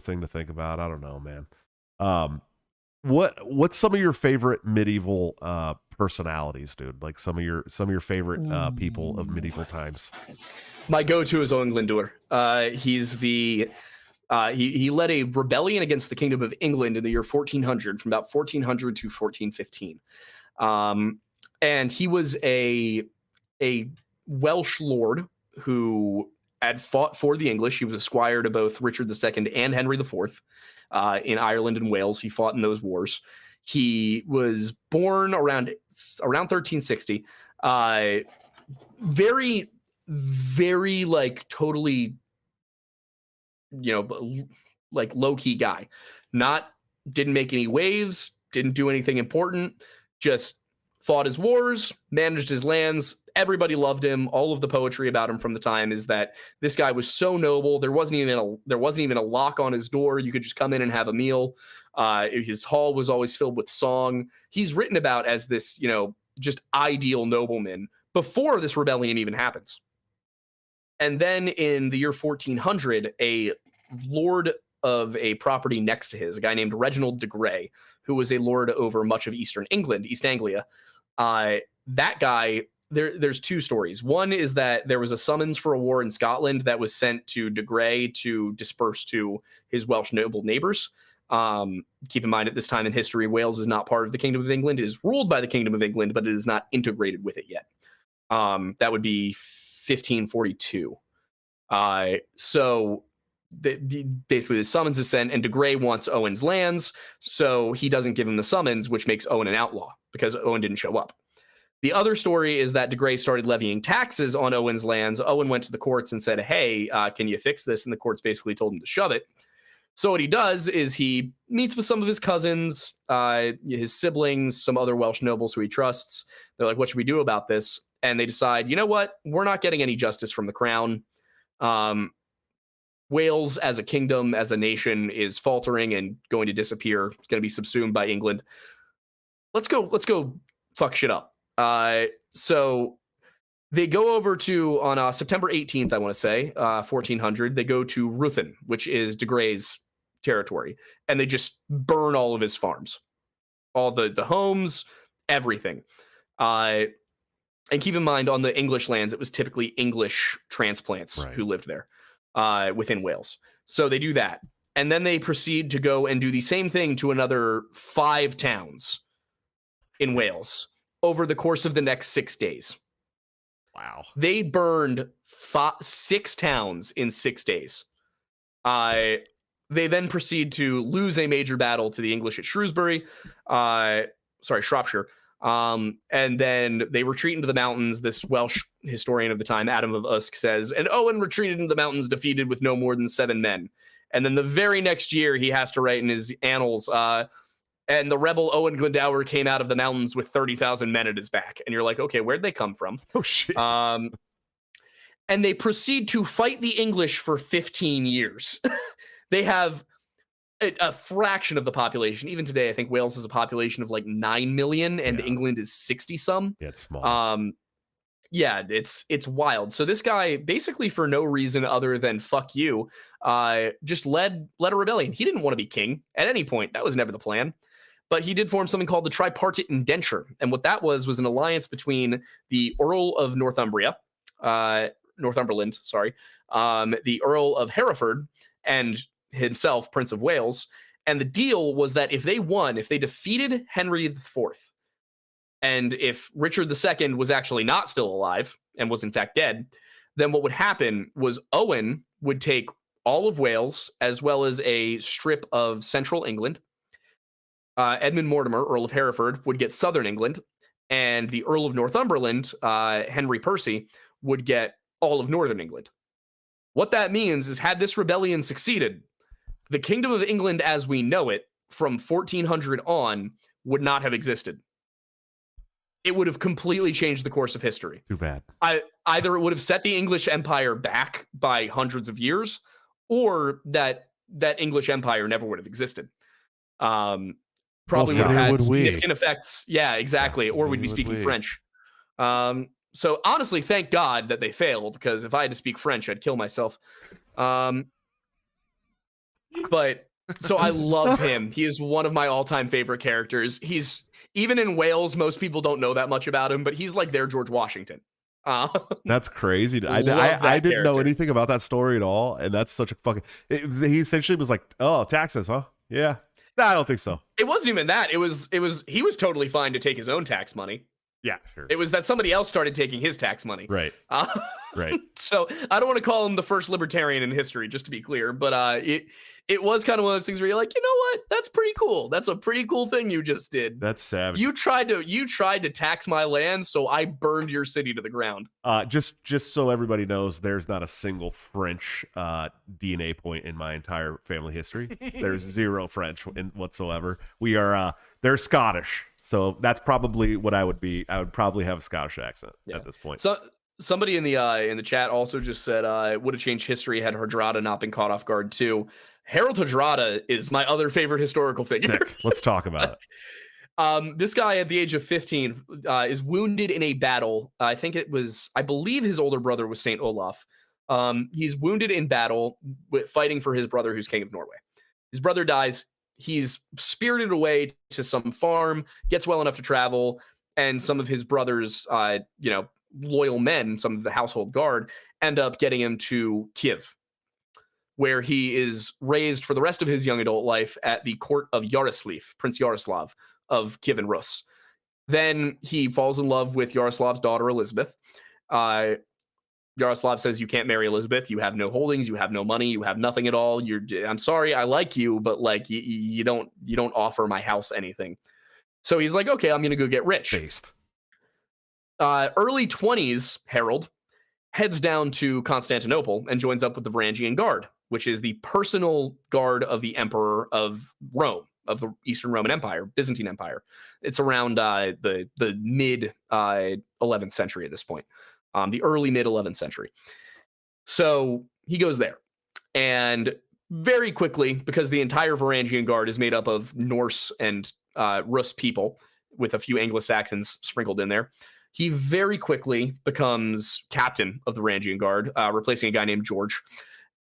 Speaker 1: thing to think about. I don't know, man. What's some of your favorite medieval personalities, dude? Like some of your favorite people of medieval times.
Speaker 4: My go-to is Owen Glendower. He's the he led a rebellion against the Kingdom of England in the year 1400, from about 1400 to 1415. And he was a Welsh lord who had fought for the English. He was a squire to both Richard II and Henry IV in Ireland and Wales. He fought in those wars. He was born around 1360. Very, very like totally, you know, like low-key guy. Didn't make any waves, didn't do anything important, just fought his wars, managed his lands. Everybody loved him. All of the poetry about him from the time is that this guy was so noble. There wasn't even a lock on his door. You could just come in and have a meal. His hall was always filled with song. He's written about as this, you know, just ideal nobleman before this rebellion even happens. And then in the year 1400, a lord of a property next to his, a guy named Reginald de Grey, who was a lord over much of Eastern England, East Anglia. That guy, there's two stories. One is that there was a summons for a war in Scotland that was sent to de Grey to disperse to his Welsh noble neighbors. Keep in mind, at this time in history, Wales is not part of the Kingdom of England. It is ruled by the Kingdom of England, but it is not integrated with it yet. That would be 1542. So basically the summons is sent, and de Grey wants Owen's lands, so he doesn't give him the summons, which makes Owen an outlaw because Owen didn't show up. The other story is that de Grey started levying taxes on Owen's lands. Owen went to the courts and said, hey, can you fix this? And the courts basically told him to shove it. So what he does is he meets with some of his cousins, his siblings, some other Welsh nobles who he trusts. They're like, what should we do about this? And they decide, you know what? We're not getting any justice from the crown. Wales as a kingdom, as a nation, is faltering and going to disappear. It's going to be subsumed by England. Let's go fuck shit up. So they go over to, on September 18th, I want to say, 1400, they go to Ruthin, which is de Grey's territory, and they just burn all of his farms, all the homes, everything. And keep in mind, on the English lands, it was typically English transplants who lived there within Wales. So they do that. And then they proceed to go and do the same thing to another 5 towns in Wales over the course of the next 6 days.
Speaker 1: Wow. They
Speaker 4: burned 6 towns in 6 days. They then proceed to lose a major battle to the English at Shropshire. And then they retreat into the mountains. This Welsh historian of the time, Adam of Usk, says, and Owen retreated into the mountains defeated with no more than 7 men. And then the very next year, he has to write in his annals, and the rebel Owen Glendower came out of the mountains with 30,000 men at his back. And you're like, okay, where'd they come from?
Speaker 1: Oh, shit.
Speaker 4: And they proceed to fight the English for 15 years. They have a fraction of the population. Even today, I think Wales has a population of like 9 million, and England is 60 some.
Speaker 1: Yeah, it's small.
Speaker 4: Yeah, it's wild. So this guy, basically for no reason other than fuck you, just led a rebellion. He didn't want to be king at any point. That was never the plan. But he did form something called the Tripartite Indenture. And what that was an alliance between the Earl of Northumberland, the Earl of Hereford, and himself, Prince of Wales. And the deal was that if they won, if they defeated Henry IV, and if Richard II was actually not still alive and was in fact dead, then what would happen was Owen would take all of Wales as well as a strip of central England. Edmund Mortimer, Earl of Hereford, would get southern England, and the Earl of Northumberland, Henry Percy, would get all of northern England. What that means is, had this rebellion succeeded, the Kingdom of England as we know it from 1400 on would not have existed. It would have completely changed the course of history.
Speaker 1: Too bad.
Speaker 4: Either it would have set the English Empire back by hundreds of years, or that English Empire never would have existed. Probably would have had significant effects. Yeah, exactly. Or we'd be speaking French. So honestly, thank God that they failed, because if I had to speak French, I'd kill myself. But so I love him. He is one of my all-time favorite characters. He's, even in Wales, most people don't know that much about him, but he's like their George Washington.
Speaker 1: That's crazy. I didn't know anything about that story at all, and that's such a fucking. He essentially was like, "Oh, taxes, huh? Yeah, no, I don't think so."
Speaker 4: It wasn't even that. It was. He was totally fine to take his own tax money.
Speaker 1: Yeah, sure.
Speaker 4: It was that somebody else started taking his tax money.
Speaker 1: Right. Right.
Speaker 4: So I don't want to call him the first libertarian in history, just to be clear, but it was kind of one of those things where you're like, you know what? That's pretty cool. That's a pretty cool thing you just did.
Speaker 1: That's savage.
Speaker 4: You tried to tax my land, so I burned your city to the ground.
Speaker 1: Just so everybody knows, there's not a single French DNA point in my entire family history. There's zero French whatsoever. We are they're Scottish. So that's probably what I would be. I would probably have a Scottish accent at this point.
Speaker 4: So somebody in the chat also just said, would have changed history had Hardrada not been caught off guard too. Harold Hardrada is my other favorite historical figure.
Speaker 1: Let's talk about
Speaker 4: it. This guy at the age of 15 is wounded in a battle. I believe his older brother was Saint Olaf. He's wounded in battle fighting for his brother, who's King of Norway. His brother dies. He's spirited away to some farm, gets well enough to travel, and some of his brother's, loyal men, some of the household guard, end up getting him to Kiev, where he is raised for the rest of his young adult life at the court of Yaroslav, Prince Yaroslav of Kiev and Rus. Then he falls in love with Yaroslav's daughter, Elizabeth. Yaroslav says, you can't marry Elizabeth. You have no holdings. You have no money. You have nothing at all. I'm sorry. I like you, but like you don't offer my house anything. So he's like, okay, I'm going to go get rich.
Speaker 1: Based.
Speaker 4: Early 20s, Harold heads down to Constantinople and joins up with the Varangian Guard, which is the personal guard of the Emperor of Rome, of the Eastern Roman Empire, Byzantine Empire. It's around the mid 11th century at this point. The early mid 11th century. So he goes there, and very quickly, because the entire Varangian Guard is made up of Norse and Rus people with a few Anglo-Saxons sprinkled in there, he very quickly becomes captain of the Varangian Guard, replacing a guy named George.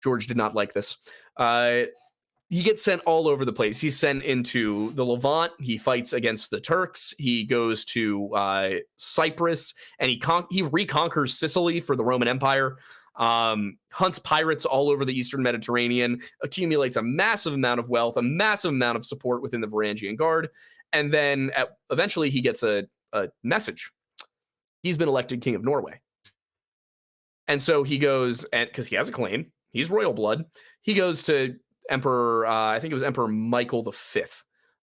Speaker 4: George did not like this. He gets sent all over the place. He's sent into the Levant. He fights against the Turks. He goes to Cyprus, and he reconquers Sicily for the Roman Empire. Hunts pirates all over the Eastern Mediterranean. Accumulates a massive amount of wealth, a massive amount of support within the Varangian Guard, and then eventually he gets a message. He's been elected King of Norway, and so he goes, and because he has a claim, he's royal blood. He goes to Emperor, I think it was Emperor Michael V.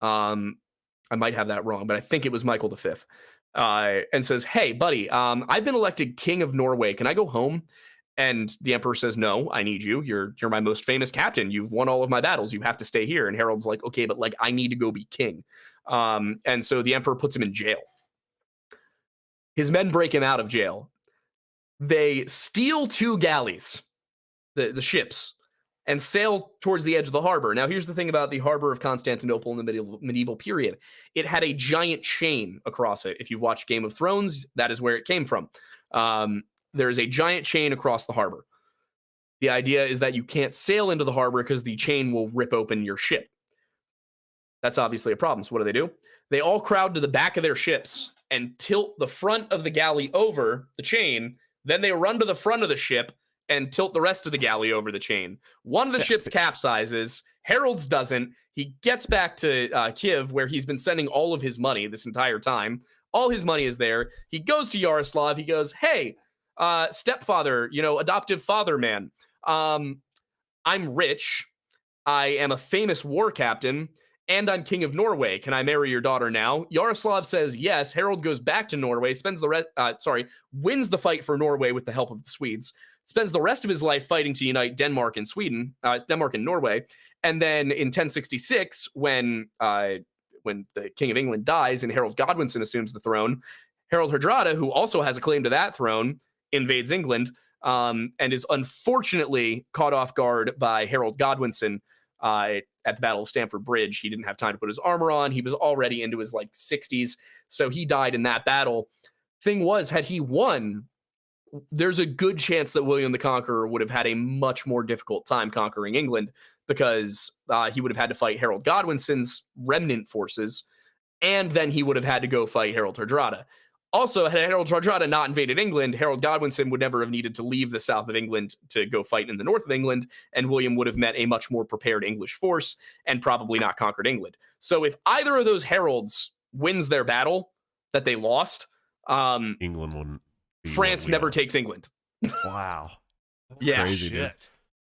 Speaker 4: I might have that wrong, but I think it was Michael V. And says, hey, buddy, I've been elected King of Norway. Can I go home? And the Emperor says, no, I need you. You're my most famous captain. You've won all of my battles. You have to stay here. And Harold's like, okay, but like, I need to go be king. And so the Emperor puts him in jail. His men break him out of jail. They steal 2 galleys, the ships, and sail towards the edge of the harbor. Now, here's the thing about the harbor of Constantinople in the medieval period. It had a giant chain across it. If you've watched Game of Thrones, that is where it came from. There is a giant chain across the harbor. The idea is that you can't sail into the harbor because the chain will rip open your ship. That's obviously a problem. So what do? They all crowd to the back of their ships and tilt the front of the galley over the chain. Then they run to the front of the ship and tilt the rest of the galley over the chain. One of the ships capsizes. Harold's doesn't. He gets back to Kiev, where he's been sending all of his money this entire time. All his money is there. He goes to Yaroslav. He goes, hey, stepfather, adoptive father man. I'm rich. I am a famous war captain. And I'm king of Norway. Can I marry your daughter now? Yaroslav says yes. Harold goes back to Norway, wins the fight for Norway with the help of the Swedes, spends the rest of his life fighting to unite Denmark and Norway. And then in 1066, when the King of England dies and Harold Godwinson assumes the throne, Harold Hardrada, who also has a claim to that throne, invades England and is unfortunately caught off guard by Harold Godwinson at the Battle of Stamford Bridge. He didn't have time to put his armor on. He was already into his 60s. So he died in that battle. Thing was, had he won, there's a good chance that William the Conqueror would have had a much more difficult time conquering England, because he would have had to fight Harold Godwinson's remnant forces, and then he would have had to go fight Harold Hardrada. Also, had Harold Hardrada not invaded England, Harold Godwinson would never have needed to leave the south of England to go fight in the north of England, and William would have met a much more prepared English force and probably not conquered England. So if either of those heralds wins their battle that they lost,
Speaker 1: England wouldn't.
Speaker 4: France never takes England.
Speaker 1: Wow. That's
Speaker 4: yeah.
Speaker 1: crazy, dude.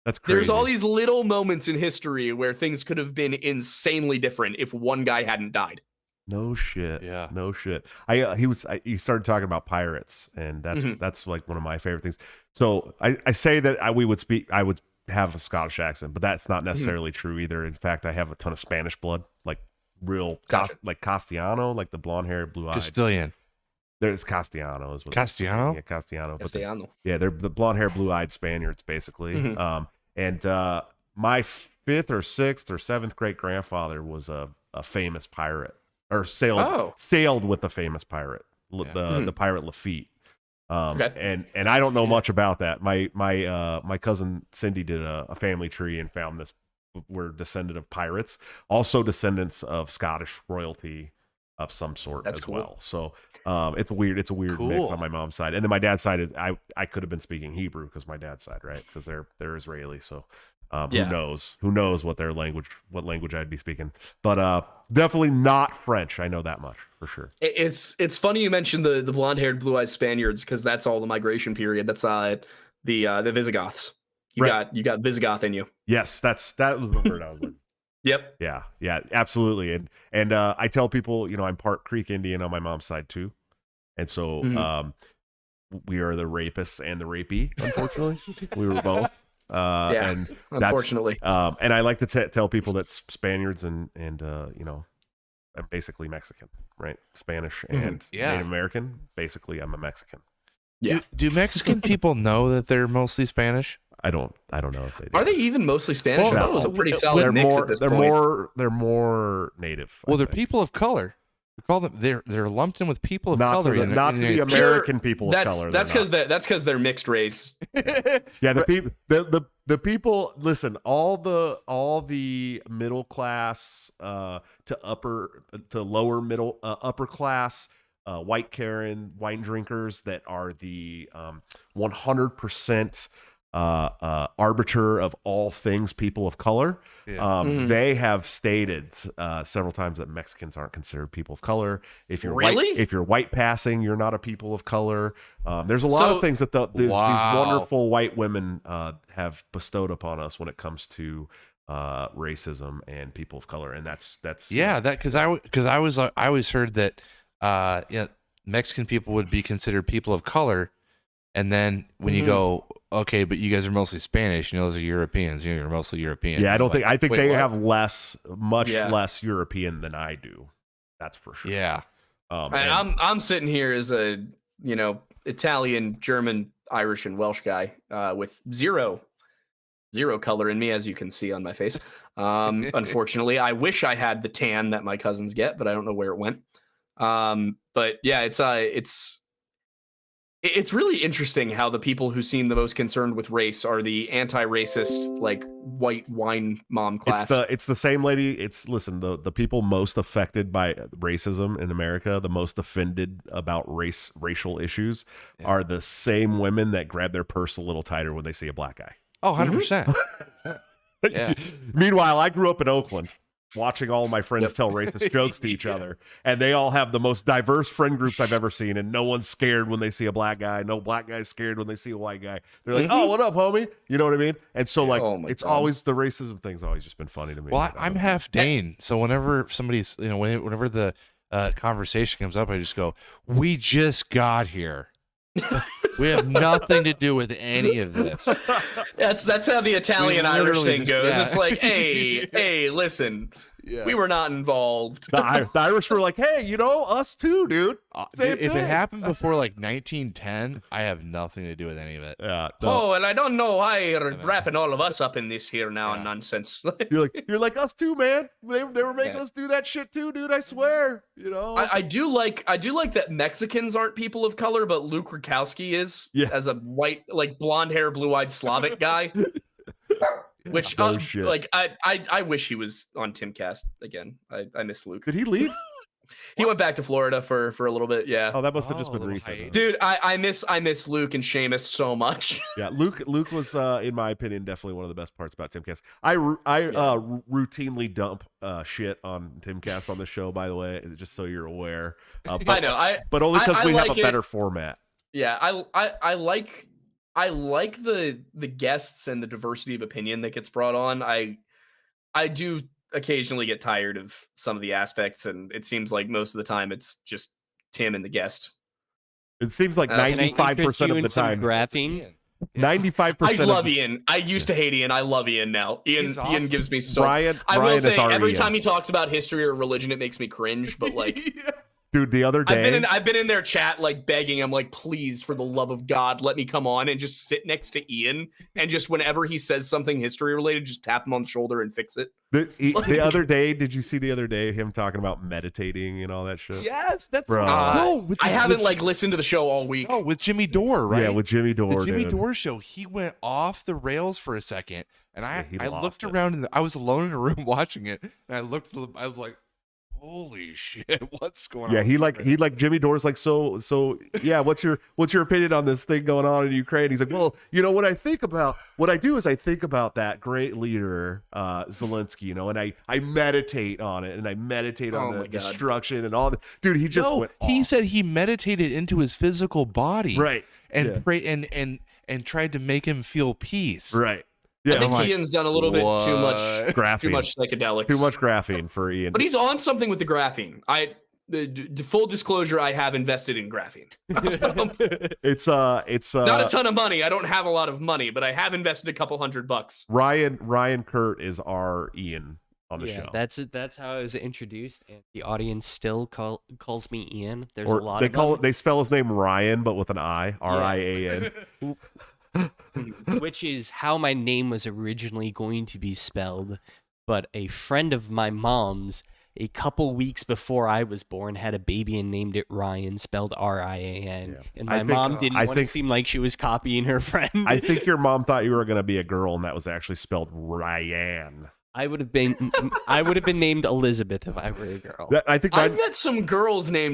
Speaker 1: That's crazy.
Speaker 4: There's all these little moments in history where things could have been insanely different if one guy hadn't died.
Speaker 1: No shit.
Speaker 3: Yeah.
Speaker 1: No shit. He started talking about pirates, and that's like one of my favorite things. So I say that I would have a Scottish accent, but that's not necessarily true either. In fact, I have a ton of Spanish blood, like real, like Castellano, like the blonde hair, blue eyed.
Speaker 3: Castilian.
Speaker 1: There's Castellano as well.
Speaker 3: Castellano?
Speaker 1: Yeah, Castellano.
Speaker 4: Castellano.
Speaker 1: They're the blonde hair, blue eyed Spaniards, basically. And my 5th or 6th or 7th great grandfather was a famous pirate. Or sailed with the famous pirate, the pirate Lafitte. And I don't know much about that. My cousin Cindy did a family tree and found this. We're descendant of pirates, also descendants of Scottish royalty of some sort well. So it's weird. It's a weird mix on my mom's side, and then my dad's side is I could have been speaking Hebrew because my dad's side, right? Because they're Israeli. So who knows what language I'd be speaking, but definitely not French. I know that much for sure.
Speaker 4: It's funny you mentioned the blonde-haired, blue-eyed Spaniards, because that's all the migration period. That's the Visigoths. You got Visigoth in you.
Speaker 1: Yes, that was the word I was looking.
Speaker 4: Yep.
Speaker 1: Yeah, absolutely. And I tell people, I'm part Creek Indian on my mom's side too, and so we are the rapists and the rapey. Unfortunately, we were both. And
Speaker 4: unfortunately,
Speaker 1: and I like to tell people that Spaniards and I'm basically Mexican, right? Spanish and Native American. Basically, I'm a Mexican.
Speaker 3: Yeah. Do Mexican people know that they're mostly Spanish?
Speaker 1: I don't know if they do.
Speaker 4: Are they even mostly Spanish?
Speaker 1: Well,
Speaker 4: I thought it was a pretty solid mix at this point.
Speaker 1: They're more native.
Speaker 3: Well, they're people of color. We call them they're lumped in with people of color.
Speaker 1: Not to the American people of color.
Speaker 4: That's because they're mixed race.
Speaker 1: Yeah, the people. Listen, all the middle class to lower middle upper class. White Karen wine drinkers that are the 100% arbiter of all things people of color. They have stated several times that Mexicans aren't considered people of color. If you're if you're white passing, you're not a people of color. There's a lot of things that these wonderful white women have bestowed upon us when it comes to racism and people of color, and that's
Speaker 3: because I always heard that Mexican people would be considered people of color, and then when you go, okay, but you guys are mostly Spanish, those are Europeans, you're mostly European.
Speaker 1: Yeah, I think they have much less European than I do. That's for sure.
Speaker 3: Yeah.
Speaker 4: And I'm sitting here as a Italian, German, Irish, and Welsh guy with zero zero color in me, as you can see on my face. Unfortunately, I wish I had the tan that my cousins get, but I don't know where it went. But yeah, it's really interesting how the people who seem the most concerned with race are the anti-racist, like white wine mom class.
Speaker 1: It's the same lady. Listen, the people most affected by racism in America, the most offended about racial issues, are the same women that grab their purse a little tighter when they see a black guy.
Speaker 3: Oh, 100%. Yeah.
Speaker 1: Meanwhile, I grew up in Oakland, watching all of my friends tell racist jokes to each other, and they all have the most diverse friend groups I've ever seen, and no one's scared when they see a black guy. No black guy's scared when they see a white guy. They're like, "Oh, what up, homie?" You know what I mean? And so, like, it's always the racism thing's always just been funny to me.
Speaker 3: Well, I'm half Dane, so whenever somebody's, whenever the conversation comes up, I just go, "We just got here. We have nothing to do with any of this."
Speaker 4: That's how the Italian Irish thing goes. Yeah. It's like, hey, listen, we were not involved.
Speaker 1: The Irish were like, hey, us too, dude.
Speaker 3: If it happened before like 1910, I have nothing to do with any of it.
Speaker 1: Yeah.
Speaker 4: No. Oh, and I don't know why you're wrapping all of us up in this here now nonsense.
Speaker 1: you're like us too, man. They were making us do that shit too, dude. I swear.
Speaker 4: I do like that Mexicans aren't people of color, but Luke Rakowski is as a white, like blonde hair, blue-eyed Slavic guy. Which I wish he was on Timcast again. I miss Luke.
Speaker 1: Did he leave?
Speaker 4: He went back to Florida for a little bit. Yeah.
Speaker 1: Oh, that must have just been recent.
Speaker 4: Dude, I miss Luke and Seamus so much.
Speaker 1: Yeah, Luke was in my opinion definitely one of the best parts about Timcast. I routinely dump shit on Timcast on the show, by the way, just so you're aware. But,
Speaker 4: I know.
Speaker 1: But only because we have a better format.
Speaker 4: Yeah, I like the guests and the diversity of opinion that gets brought on. I do occasionally get tired of some of the aspects, and it seems like most of the time it's just Tim and the guest.
Speaker 1: It seems like 95% of the time.
Speaker 2: Graphene.
Speaker 1: 95%.
Speaker 4: I love Ian. I used to hate Ian. I love Ian now. Ian gives me so.
Speaker 1: Brian
Speaker 4: I will say every
Speaker 1: Ian.
Speaker 4: time he talks about history or religion, it makes me cringe. But like.
Speaker 1: Dude, the other day
Speaker 4: I've been in their chat like begging. I'm like, please, for the love of God, let me come on and just sit next to Ian, and just whenever he says something history related, just tap him on the shoulder and fix it.
Speaker 1: The other day, did you see the other day him talking about meditating and all that shit?
Speaker 3: Yes, that's
Speaker 1: bro.
Speaker 4: I haven't listened to the show all week.
Speaker 3: Oh, with Jimmy Dore, right?
Speaker 1: Yeah, with Jimmy Dore.
Speaker 3: The Jimmy Dore show, he went off the rails for a second, and I looked around and I was alone in a room watching it, and I was like, holy shit, what's going on?
Speaker 1: Yeah, he like Jimmy Dore's like, so yeah, what's your opinion on this thing going on in Ukraine? He's like, well, what I do is I think about that great leader, Zelensky, and I meditate on it, and I meditate on the destruction and all that. Dude, he just went off.
Speaker 3: He said he meditated into his physical body.
Speaker 1: Right.
Speaker 3: And prayed and tried to make him feel peace.
Speaker 1: Right.
Speaker 4: Yeah, I think Ian's done a little bit too much
Speaker 1: graphene.
Speaker 4: Too much psychedelics.
Speaker 1: Too much graphene for Ian.
Speaker 4: But he's on something with the graphene. The full disclosure, I have invested in graphene.
Speaker 1: It's
Speaker 4: not a ton of money. I don't have a lot of money, but I have invested a couple $100.
Speaker 1: Ryan Kurt is our Ian on the show.
Speaker 2: That's how I was introduced, and the audience still calls me Ian. There's a lot of
Speaker 1: they spell his name Ryan, but with an I, R-I-A-N.
Speaker 2: Which is how my name was originally going to be spelled, but a friend of my mom's, a couple weeks before I was born, had a baby and named it Ryan, spelled R-I-A-N. Yeah. And my mom didn't want to seem like she was copying her friend.
Speaker 1: I think your mom thought you were going to be a girl, and that was actually spelled Ryan.
Speaker 2: I would have been named Elizabeth if I were a girl.
Speaker 4: I've met some girls named